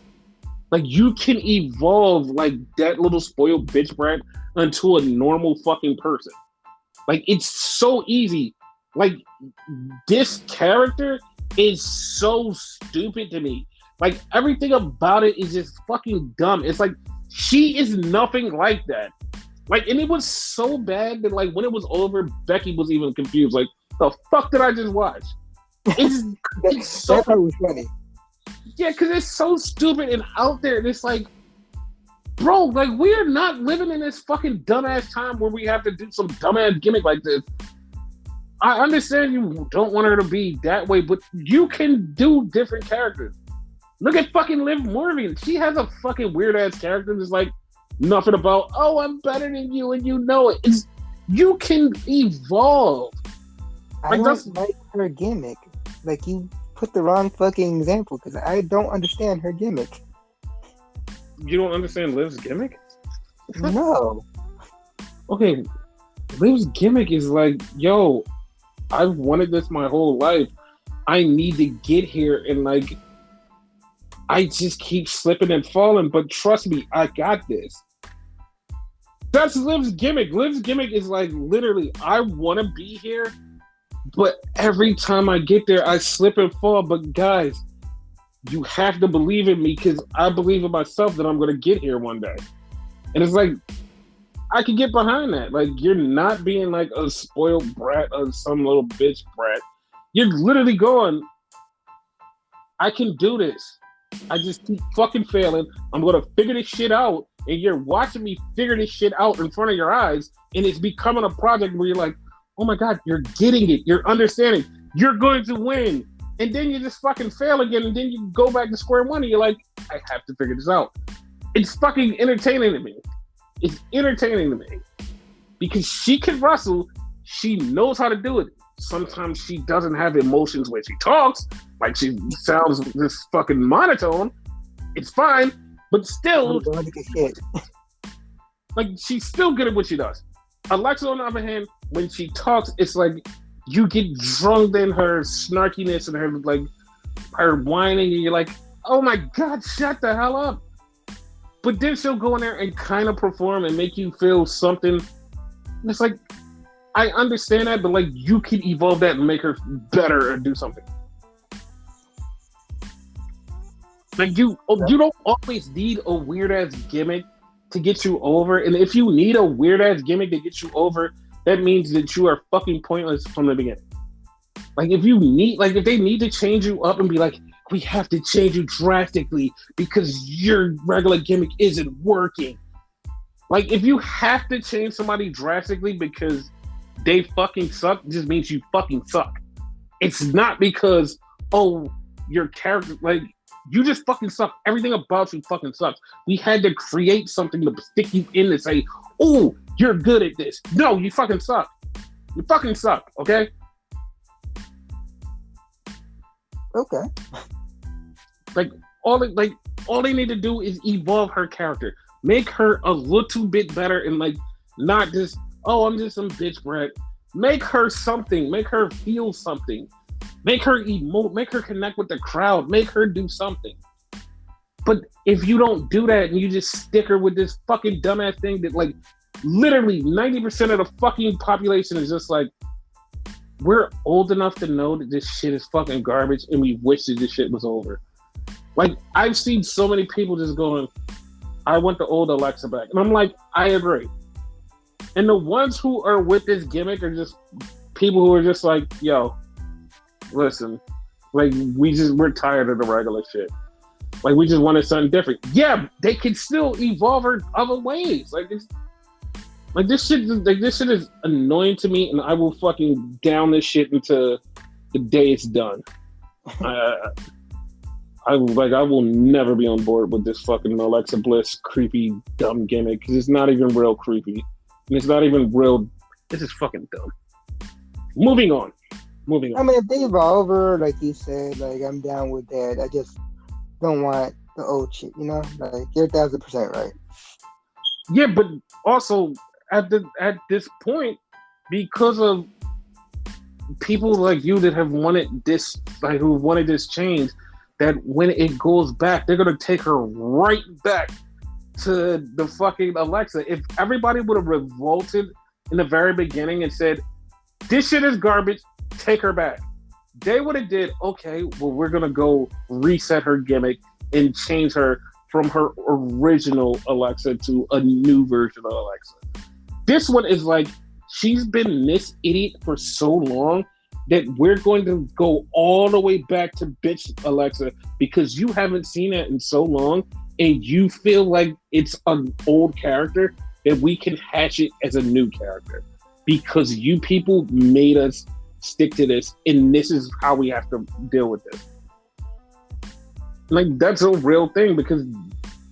Like you can evolve like that little spoiled bitch brat into a normal fucking person. Like, it's so easy. Like, this character is so stupid to me. Like, everything about it is just fucking dumb. It's like, she is nothing like that. Like, and it was so bad that, like, when it was over, Becky was even confused. Like, the fuck did I just watch? It's so... That part was funny. Yeah, because it's so stupid and out there. And it's like, bro, like, we're not living in this fucking dumbass time where we have to do some dumbass gimmick like this. I understand you don't want her to be that way, but you can do different characters. Look at fucking Liv Morgan. She has a fucking weird-ass character that's like nothing about, oh, I'm better than you and you know it. You can evolve. I don't like her gimmick. Like, you put the wrong fucking example because I don't understand her gimmick. You don't understand Liv's gimmick? No. Okay, Liv's gimmick is like, yo, I've wanted this my whole life. I need to get here, and like, I just keep slipping and falling. But trust me, I got this. That's Liv's gimmick. Liv's gimmick is like literally, I want to be here, But every time I get there, I slip and fall. But guys, you have to believe in me because I believe in myself that I'm going to get here one day. And it's like, I can get behind that. Like, you're not being like a spoiled brat or some little bitch brat. You're literally going, I can do this. I just keep fucking failing. I'm going to figure this shit out. And you're watching me figure this shit out in front of your eyes. And it's becoming a project where you're like, oh my God, you're getting it. You're understanding. You're going to win. And then you just fucking fail again. And then you go back to square one and you're like, I have to figure this out. It's fucking entertaining to me. It's entertaining to me. Because she can wrestle. She knows how to do it. Sometimes she doesn't have emotions when she talks. Like she sounds this fucking monotone. It's fine. But still, like she's still good at what she does. Alexa, on the other hand, when she talks, it's like you get drunk in her snarkiness and her like her whining, and you're like, "Oh my God, shut the hell up!" But then she'll go in there and kind of perform and make you feel something. And it's like, I understand that, but like you can evolve that and make her better or do something. Like you don't always need a weird ass gimmick to get you over, and if you need a weird ass gimmick to get you over, that means that you are fucking pointless from the beginning. Like if they need to change you up and be like, we have to change you drastically because your regular gimmick isn't working. Like if you have to change somebody drastically because they fucking suck, it just means you fucking suck. It's not because your character like. You just fucking suck. Everything about you fucking sucks. We had to create something to stick you in and say, oh, you're good at this. No, you fucking suck. You fucking suck, okay? Okay. Like all they need to do is evolve her character. Make her a little bit better and like not just, I'm just some bitch brat. Make her something. Make her feel something. Make her emote, make her connect with the crowd, make her do something. But if you don't do that and you just stick her with this fucking dumbass thing that like literally 90% of the fucking population is just like, we're old enough to know that this shit is fucking garbage and we wish that this shit was over. Like I've seen so many people just going, I want the old Alexa back. And I'm like, I agree. And the ones who are with this gimmick are just people who are just like, yo, listen, like we're tired of the regular shit. Like we just wanted something different. Yeah, they can still evolve her other ways. Like it's like this shit is annoying to me, and I will fucking down this shit until the day it's done. I will never be on board with this fucking Alexa Bliss creepy dumb gimmick because it's not even real creepy. And it's not even real. This is fucking dumb. Moving on. I mean, if they evolve her, like you said, like I'm down with that. I just don't want the old shit, you know? Like you're 1,000% right. Yeah, but also at this point, because of people like you that have wanted this, like who wanted this change, that when it goes back, they're gonna take her right back to the fucking Alexa. If everybody would have revolted in the very beginning and said, this shit is garbage, take her back, they would have did, okay, well, we're going to go reset her gimmick and change her from her original Alexa to a new version of Alexa. This one is like, she's been this idiot for so long that we're going to go all the way back to bitch Alexa because you haven't seen it in so long and you feel like it's an old character that we can hatch it as a new character because you people made us stick to this and this is how we have to deal with this. Like that's a real thing because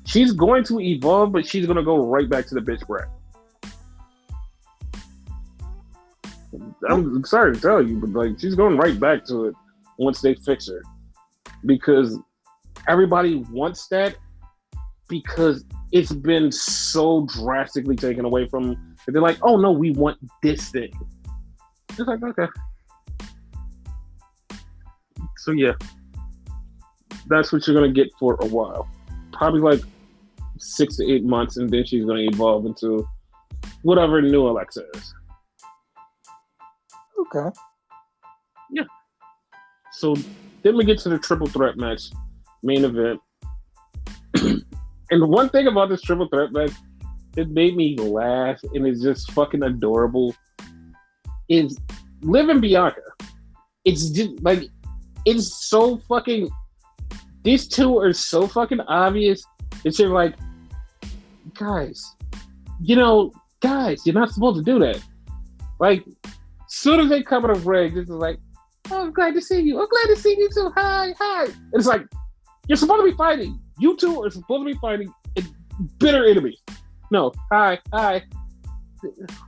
she's going to evolve, but she's going to go right back to the bitch brat. I'm sorry to tell you, but like she's going right back to it once they fix her because everybody wants that because it's been so drastically taken away from them. They're like, oh no, we want this thing. It's like, okay. So yeah, that's what you're going to get for a while. Probably like 6 to 8 months, and then she's going to evolve into whatever new Alexa is. Okay. Yeah. So then we get to the triple threat match, main event. And the one thing about this triple threat match, it made me laugh and it's just fucking adorable. Is Liv and Bianca. It's just like it's so fucking. These two are so fucking obvious. It's just like, guys, guys, you're not supposed to do that. Like, soon as they come in the ring, this is like, oh, I'm glad to see you. I'm glad to see you too. Hi, hi. And it's like, you're supposed to be fighting. You two are supposed to be fighting bitter enemies. No, hi, hi.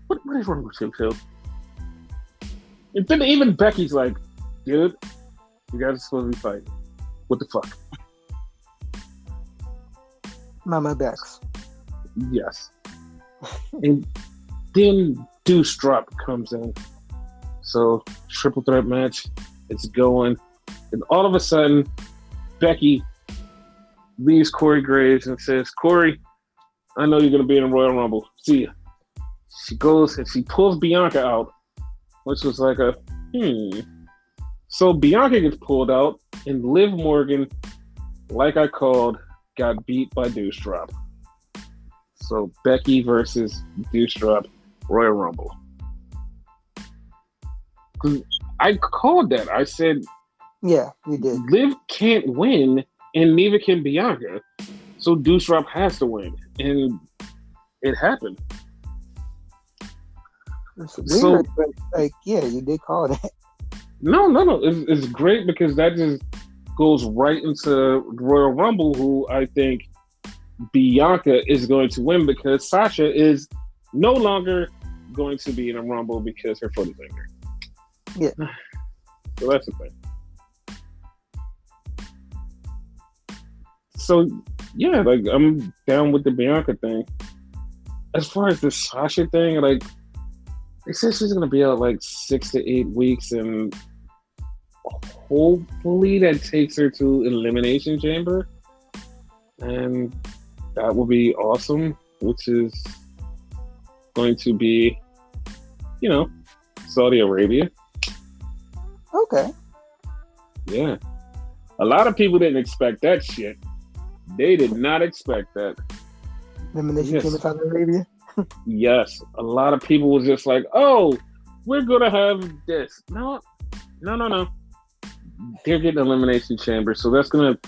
What is wrong with you two? And then even Becky's like, dude, you guys are supposed to be fighting. What the fuck? Mama Bex. Yes. And then Deuce Drop comes in. So, triple threat match. It's going. And all of a sudden, Becky leaves Corey Graves and says, Corey, I know you're going to be in a Royal Rumble. See ya. She goes and she pulls Bianca out, which was like So Bianca gets pulled out, and Liv Morgan, like I called, got beat by Deuce Drop. So Becky versus Deuce Drop, Royal Rumble. I called that. I said, yeah, you did. Liv can't win, and neither can Bianca. So Deuce Drop has to win, and it happened. It's weird, but like, yeah, you did call that. No. It's great because that just goes right into Royal Rumble, who I think Bianca is going to win because Sasha is no longer going to be in a Rumble because her foot is injured. Yeah. So that's the thing. So, yeah, like, I'm down with the Bianca thing. As far as the Sasha thing, like, they said she's going to be out like 6 to 8 weeks, and hopefully that takes her to Elimination Chamber. And that will be awesome, which is going to be, Saudi Arabia. Okay. Yeah. A lot of people didn't expect that shit. They did not expect that. Elimination Chamber, Saudi Arabia. Yes. A lot of people was just like, oh, we're going to have this. No. They're getting Elimination Chamber. So that's going to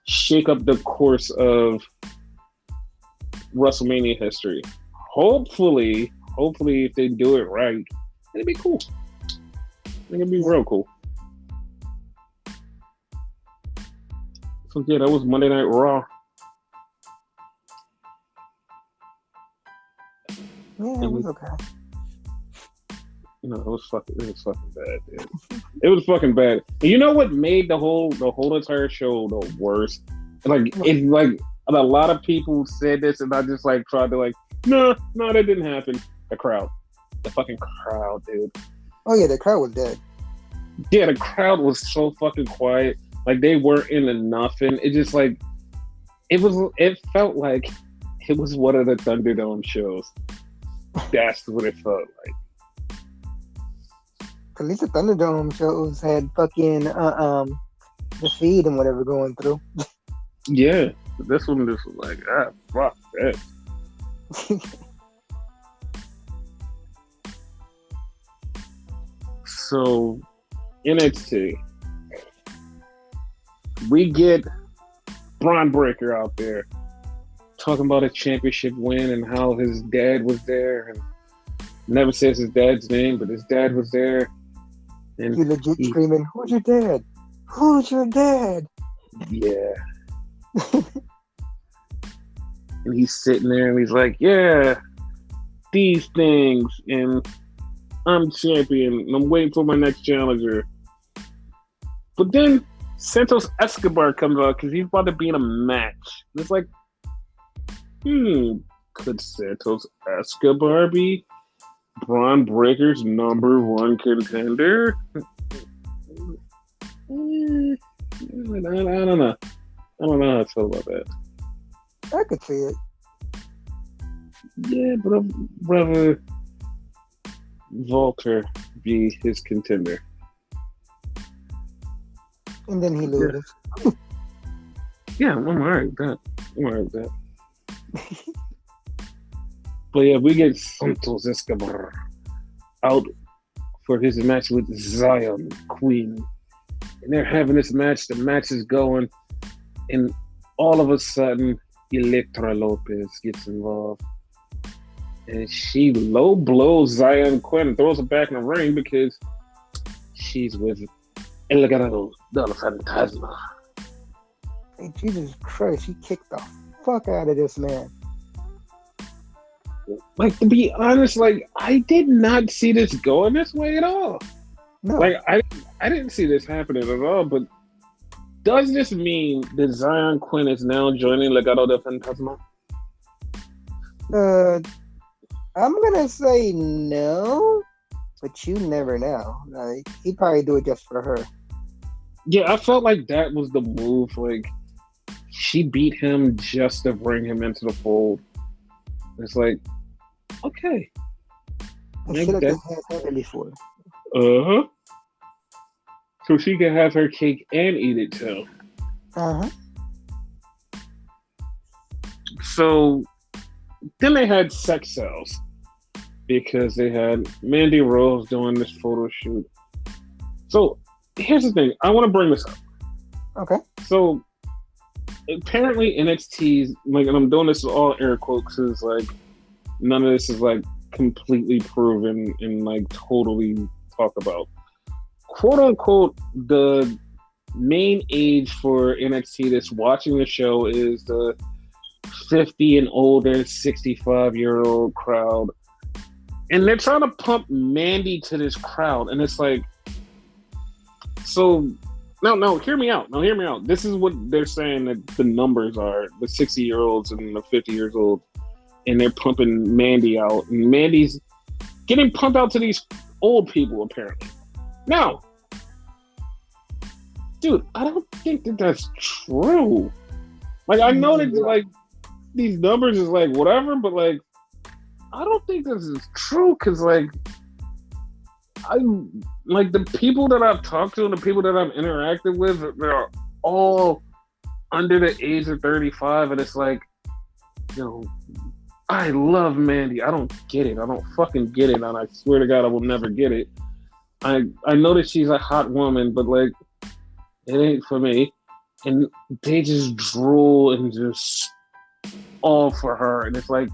shake up the course of WrestleMania history. Hopefully, if they do it right, it'll be cool. It'll be real cool. So yeah, that was Monday Night Raw. Yeah, it was okay. It was fucking bad, dude. It was fucking bad. And you know what made the whole entire show the worst? It's like a lot of people said this, and I just like tried to no, that didn't happen. The fucking crowd, dude. Oh yeah, the crowd was dead. Yeah, the crowd was so fucking quiet. Like they weren't into nothing. It just it felt like it was one of the Thunderdome shows. That's what it felt like. At least the Thunderdome shows had fucking the feed and whatever going through. Yeah, this one just was like, fuck that. So NXT, we get Braun Breaker out there talking about a championship win and how his dad was there, and never says his dad's name, but his dad was there. And you legit screaming, "Who's your dad? Who's your dad?" Yeah. And he's sitting there and he's like, yeah, these things, and I'm champion, and I'm waiting for my next challenger. But then Santos Escobar comes out because he's about to be in a match. And it's like, could Santos Escobar be Braun Breaker's #1 contender? I don't know. I don't know how I feel about that. I could see it. Yeah, but I'd rather Walter be his contender. And then he Yeah, loses. yeah, I'm alright with that. I'm alright with that. But yeah, we get Santos Escobar out for his match with Zion Queen. And they're having this match. The match is going, and all of a sudden, Electra Lopez gets involved. And she low blows Zion Quinn and throws her back in the ring because she's with El Legado del Fantasma. Hey, Jesus Christ, he kicked the fuck out of this man. Like, to be honest, like, I did not see this going this way at all. No. Like, I didn't see this happening at all, but does this mean that Zion Quinn is now joining Legado del Fantasma? I'm gonna say no, but you never know. Like, he'd probably do it just for her. Yeah, I felt like that was the move. Like, she beat him just to bring him into the fold. It's like, okay. I feel like this has happened before. Uh-huh. So she can have her cake and eat it too. Uh-huh. So then they had sex sales because they had Mandy Rose doing this photo shoot. So here's the thing. I want to bring this up. Okay. So apparently NXT's, like, and I'm doing this with all air quotes, is like, none of this is like completely proven and like totally talked about. Quote unquote, the main age for NXT that's watching the show is the 50 and older, 65-year-old crowd. And they're trying to pump Mandy to this crowd. And it's like, so, no, hear me out. This is what they're saying that the numbers are, the 60-year-olds and the 50 years old. And they're pumping Mandy out. And Mandy's getting pumped out to these old people, apparently. Now, dude, I don't think that that's true. Like, I know that, like, these numbers is, like, whatever, but, like, I don't think this is true, because, like, like, the people that I've talked to and the people that I've interacted with, they're all under the age of 35, and it's like, you know, I love Mandy. I don't get it. I don't fucking get it, and I swear to God I will never get it. I know that she's a hot woman, but, like, it ain't for me. And they just drool and just all for her. And it's like,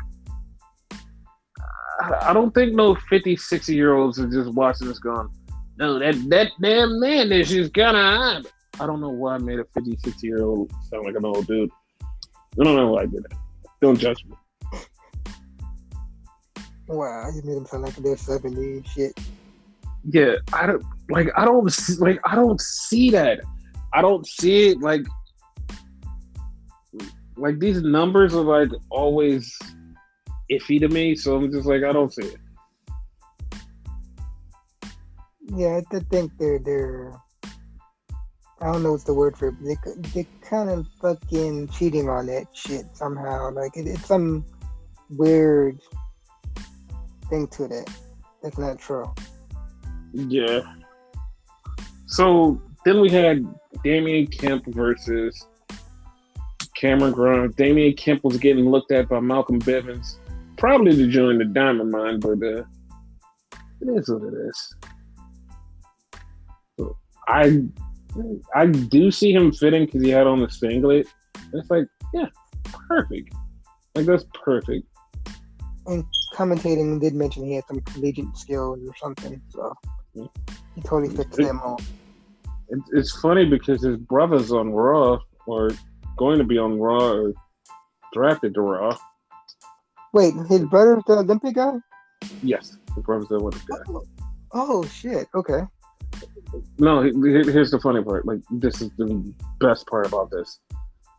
I don't think no 50, 60-year-olds are just watching this going, no, that damn man is just kind of hot. I don't know why I made a 50, 60-year-old sound like an old dude. I don't know why I did that. Don't judge me. Wow, you made them sound like they're 70 and shit. Yeah, I don't see that. I don't see it. Like these numbers are like always iffy to me, so I'm just like, I don't see it. Yeah, I think they're I don't know what's the word for it, but they kind of fucking cheating on that shit somehow. Like, it's some weird thing to that. That's not true. Yeah. So then we had Damian Kemp versus Cameron Grimes. Damian Kemp was getting looked at by Malcolm Bivens, probably to join the Diamond Mine, but it is what it is. So I do see him fitting because he had on the singlet. And it's like, yeah, perfect. Like, that's perfect. And commentating did mention he had some collegiate skills or something, so he totally fits them all. It's funny because his brother's on Raw, or going to be on Raw, or drafted to Raw. Wait, his brother's the Olympic guy? Yes, his brother's the Olympic guy. Oh shit, okay. No, here's the funny part. Like, this is the best part about this.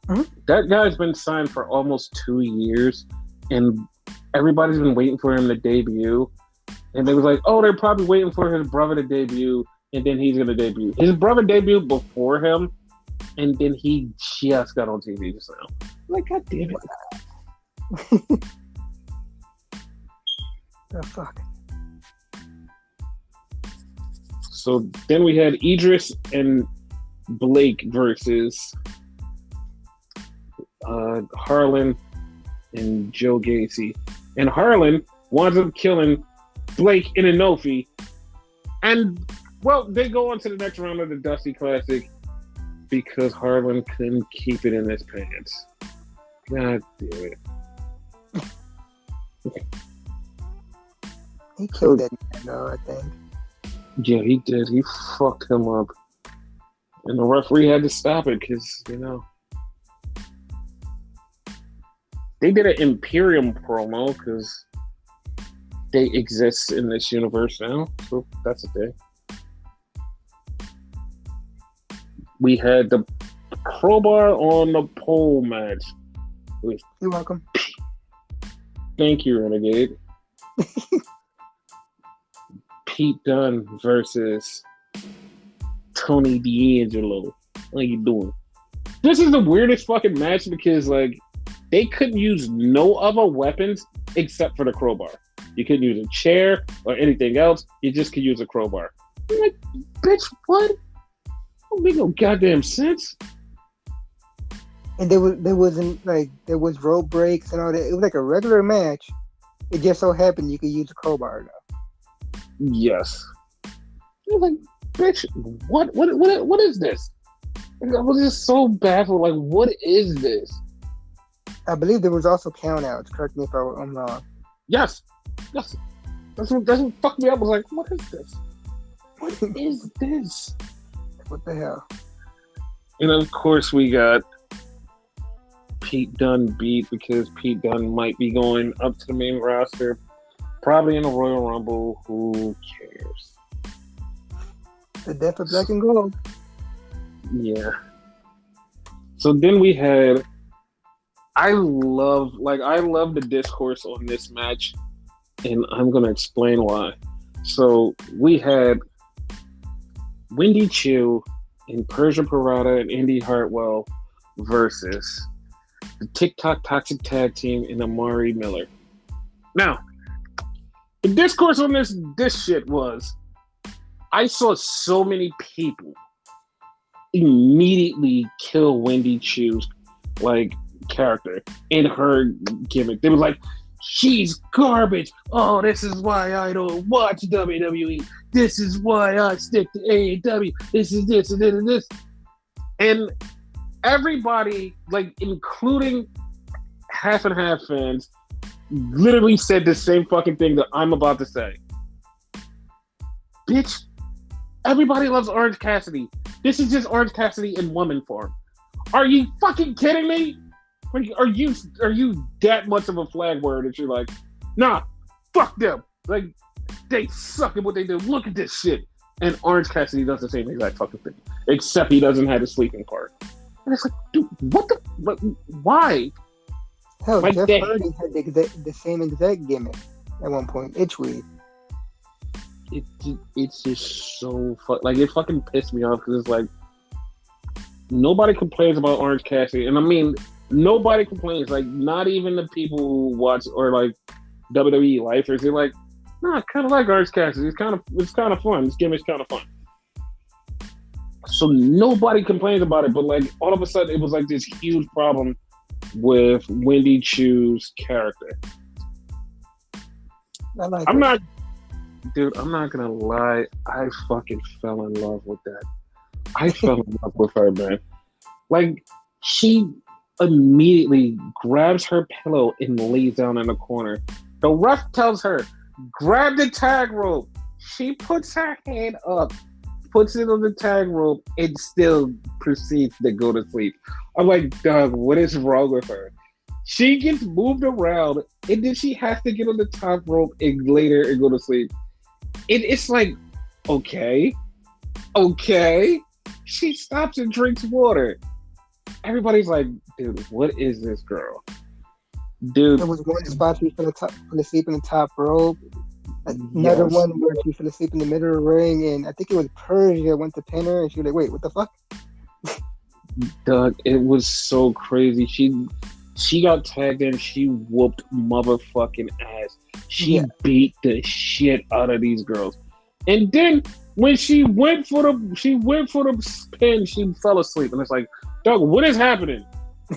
Mm-hmm. That guy's been signed for almost 2 years, and everybody's been waiting for him to debut. And they was like, oh, they're probably waiting for his brother to debut, and then he's going to debut. His brother debuted before him, and then he just got on TV just now. Like, God damn it. The fuck? So then we had Idris and Blake versus Harlan and Joe Gacy. And Harlan winds up killing Blake in a no-fee. And, well, they go on to the next round of the Dusty Classic because Harlan couldn't keep it in his pants. God damn it. He killed that man, though, I think. Yeah, he did. He fucked him up. And the referee had to stop it because, they did an Imperium promo because they exist in this universe now. So that's a thing. We had the crowbar on the pole match. You're welcome. Thank you, Renegade. Pete Dunne versus Tony D'Angelo. How you doing? This is the weirdest fucking match because, like, they couldn't use no other weapons except for the crowbar. You couldn't use a chair or anything else. You just could use a crowbar. I'm like, bitch, what? Don't make no goddamn sense. And there was rope breaks and all that. It was like a regular match. It just so happened you could use a crowbar though. Yes. I was like, bitch, what is this? I was just so baffled. Like, what is this? I believe there was also countouts. Correct me if I'm wrong. Yes. That's what fucked me up. I was like, what is this? What is this? What the hell? And of course we got Pete Dunne beat because Pete Dunne might be going up to the main roster, probably in a Royal Rumble. Who cares? The death of Black and Gold. Yeah. So then we had. I love the discourse on this match, and I'm gonna explain why. So we had Wendy Choo and Persia Pirotta and Indy Hartwell versus the TikTok Toxic Tag Team and Amari Miller. Now, the discourse on this shit was, I saw so many people immediately kill Wendy Choo's character in her gimmick. They were like, she's garbage. Oh, this is why I don't watch WWE. This is why I stick to AEW. This is this and this and this. And everybody, including half and half fans, literally said the same fucking thing that I'm about to say. Bitch, everybody loves Orange Cassidy. This is just Orange Cassidy in woman form. Are you fucking kidding me? Are you that much of a flag word that you're like, nah, fuck them. Like, they suck at what they do. Look at this shit. And Orange Cassidy does the same exact fucking thing, except he doesn't have the sleeping part. And it's like, dude, why? Hell, Jeff Hardy had the same exact gimmick at one point. Itchweed. It's just so it fucking pissed me off because it's like nobody complains about Orange Cassidy, and I mean nobody complains. Like, not even the people who watch or WWE lifers. They're like, nah, I kind of like Orange Cassidy. It's kind of fun. This gimmick's kind of fun. So nobody complains about it, but all of a sudden it was this huge problem with Wendy Choo's character. I'm not gonna lie. I fucking fell in love with that. I fell in love with her, man. She immediately grabs her pillow and lays down in the corner. The ref tells her, grab the tag rope. She puts her hand up, puts it on the tag rope, and still proceeds to go to sleep. I'm like, Doug, what is wrong with her? She gets moved around, and then she has to get on the top rope and later and go to sleep. It's like, okay. She stops and drinks water. Everybody's like, dude, what is this girl? Dude. There was one spot she fell asleep in the top rope. Another one where she fell asleep in the middle of the ring, and I think it was Persia went to pin her, and she was like, wait, what the fuck? Doug, it was so crazy. She got tagged in. She whooped motherfucking ass. She beat the shit out of these girls. And then When she went for the pin, she fell asleep, and it's like, dog, what is happening?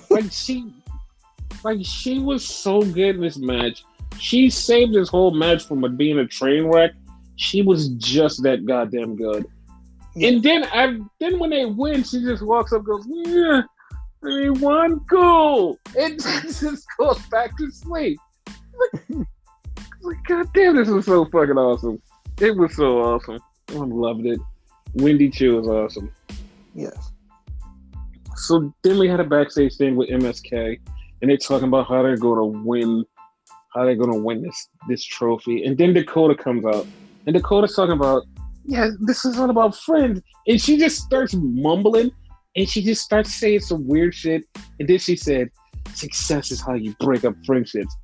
Like she was so good in this match. She saved this whole match from it being a train wreck. She was just that goddamn good. Yeah. And then when they win, she just walks up, and goes, yeah, I won, cool, and just goes back to sleep. Like, God damn, this was so fucking awesome. It was so awesome. I loved it. Wendy Choo was awesome. Yes. So then we had a backstage thing with MSK, and they're talking about how they're going to win this trophy. And then Dakota comes out, and Dakota's talking about, yeah, this is all about friends. And she just starts mumbling, and she just starts saying some weird shit. And then she said, success is how you break up friendships.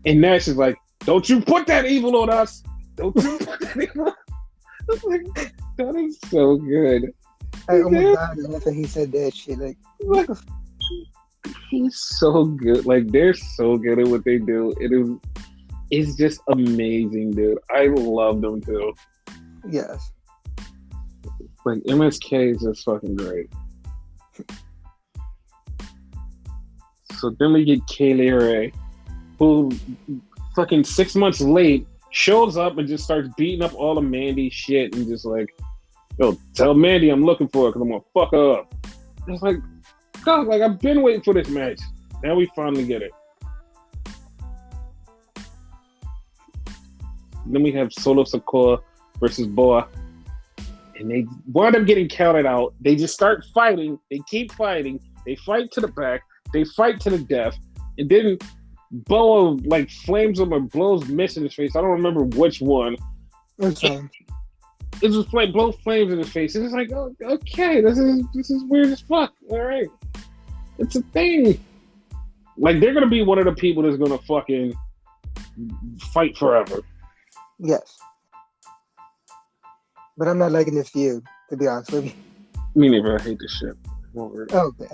And Nash is like, don't you put that evil on us. Don't you put that evil on us. I was like, that is so good. I almost died after he said that shit. Like, he's so good. Like, they're so good at what they do. It's just amazing, dude. I love them too. yes. Like, MSK is just fucking great. So then we get Kaylee Ray, who fucking 6 months late shows up and just starts beating up all of Mandy's shit and just like, yo, tell Mandy I'm looking for her because I'm gonna fuck her up. It's like, God, like, I've been waiting for this match. Now we finally get it. Then we have Solo Sikoa versus Boa. And they wind up getting counted out. They just start fighting. They keep fighting. They fight to the back. They fight to the death. And then Boa like flames him or blows mist in his face. I don't remember which one. It just like blow flames in his face. And it's like, oh, okay, this is weird as fuck. All right. It's a thing. Like, they're gonna be one of the people that's gonna fucking fight forever. Yes. But I'm not liking this feud, to be honest with you. Me neither. I hate this shit. Okay.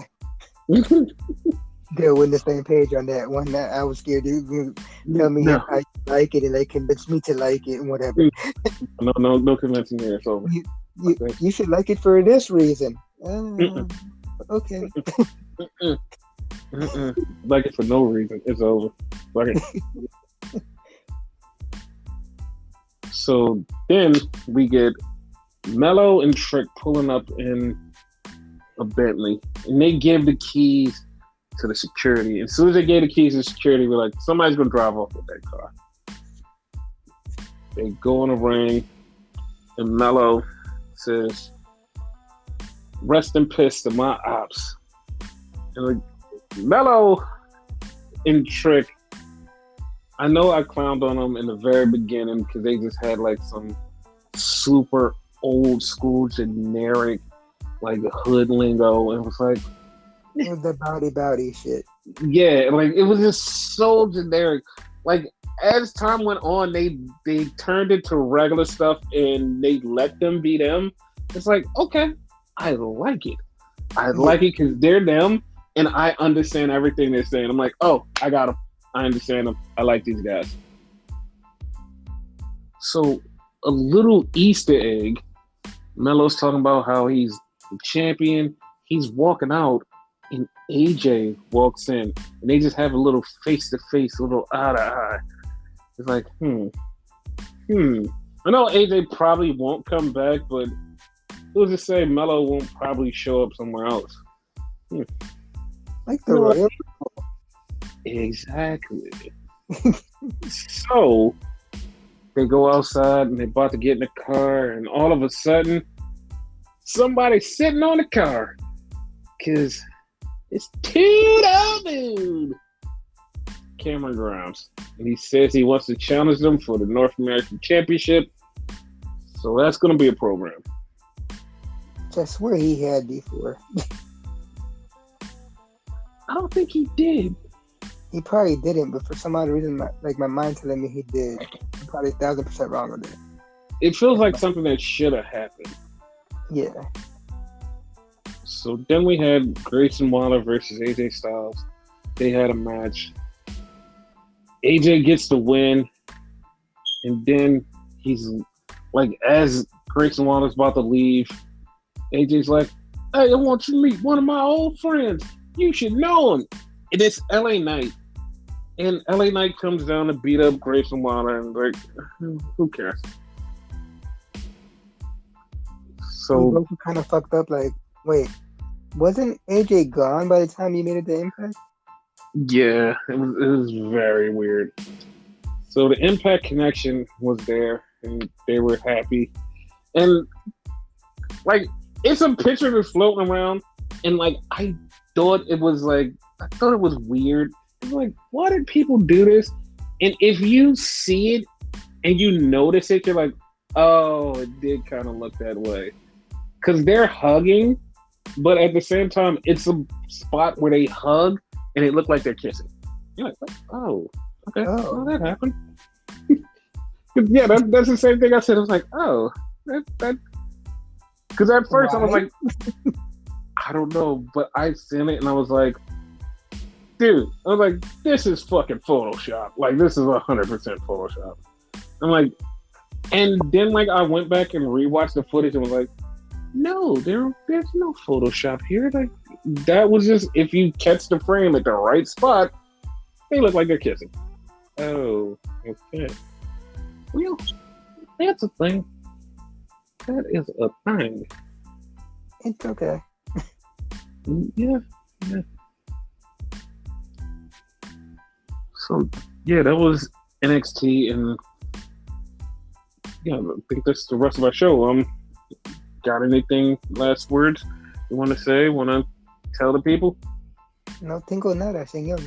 They're on the same page on that one. That I was scared to tell me if I like it and they convince me to like it and whatever. No convincing here. So you should like it for this reason. Okay. Like it for no reason. It's over. Like it. So then we get Mello and Trick pulling up in a Bentley, and they give the keys to the security. As soon as they gave the keys to security, we're like, somebody's gonna drive off with that car. They go in the ring, and Mello says, "Rest in peace to my ops." And like, Mello and Trick, I know I clowned on them in the very beginning because they just had like some super old school generic like hood lingo, and it was like, the bowdy shit. Yeah, like it was just so generic. Like, as time went on, they turned it to regular stuff and they let them be them. It's like, okay, I like it. I like it because they're them and I understand everything they're saying. I'm like, oh, I got them. I understand them. I like these guys. So, a little Easter egg. Melo's talking about how he's the champion. He's walking out, and AJ walks in, and they just have a little face-to-face, a little eye-to-eye. It's like, I know AJ probably won't come back, but who's to say Melo won't probably show up somewhere else? Like the Royal. Exactly. So they go outside and they're about to get in the car, and all of a sudden, somebody's sitting on the car because it's Toot Dude, Cameron Grimes, and he says he wants to challenge them for the North American Championship. So that's going to be a program. I swear he had before. I don't think he did. He probably didn't, but for some odd reason, my mind telling me he did. I'm probably 1,000% wrong on that. It feels like something that should have happened. Yeah. So then we had Grayson Waller versus AJ Styles. They had a match. AJ gets the win, and then he's like, as Grayson Waller's about to leave. AJ's like, hey, I want you to meet one of my old friends. You should know him. And it's LA Knight. And LA Knight comes down to beat up Grayson Waller, and like, who cares? So we both kind of fucked up. Like, wait, wasn't AJ gone by the time you made it to Impact? yeah, it was very weird. So the Impact connection was there, and they were happy. And like, it's a picture that's floating around, and like, I thought it was weird. I'm like, why did people do this? And if you see it and you notice it, you're like, oh, it did kind of look that way. Because they're hugging, but at the same time, it's a spot where they hug and it looked like they're kissing. You're like, oh, okay, well, that happened. Yeah, that's the same thing I said. I was like, oh, that. Because at first I was like, I don't know, but I seen it and I was like, dude, I was like, this is fucking Photoshop. Like, this is 100% Photoshop. I'm like, and then like I went back and rewatched the footage and was like, no, there's no Photoshop here. Like, that was just, if you catch the frame at the right spot, they look like they're kissing. Oh, okay. Well, that's a thing. That is a thing. It's okay. Yeah. So, yeah, that was NXT, and yeah, I think that's the rest of our show. Got anything, last words you want to say? Want to tell the people? No tengo nada, señor.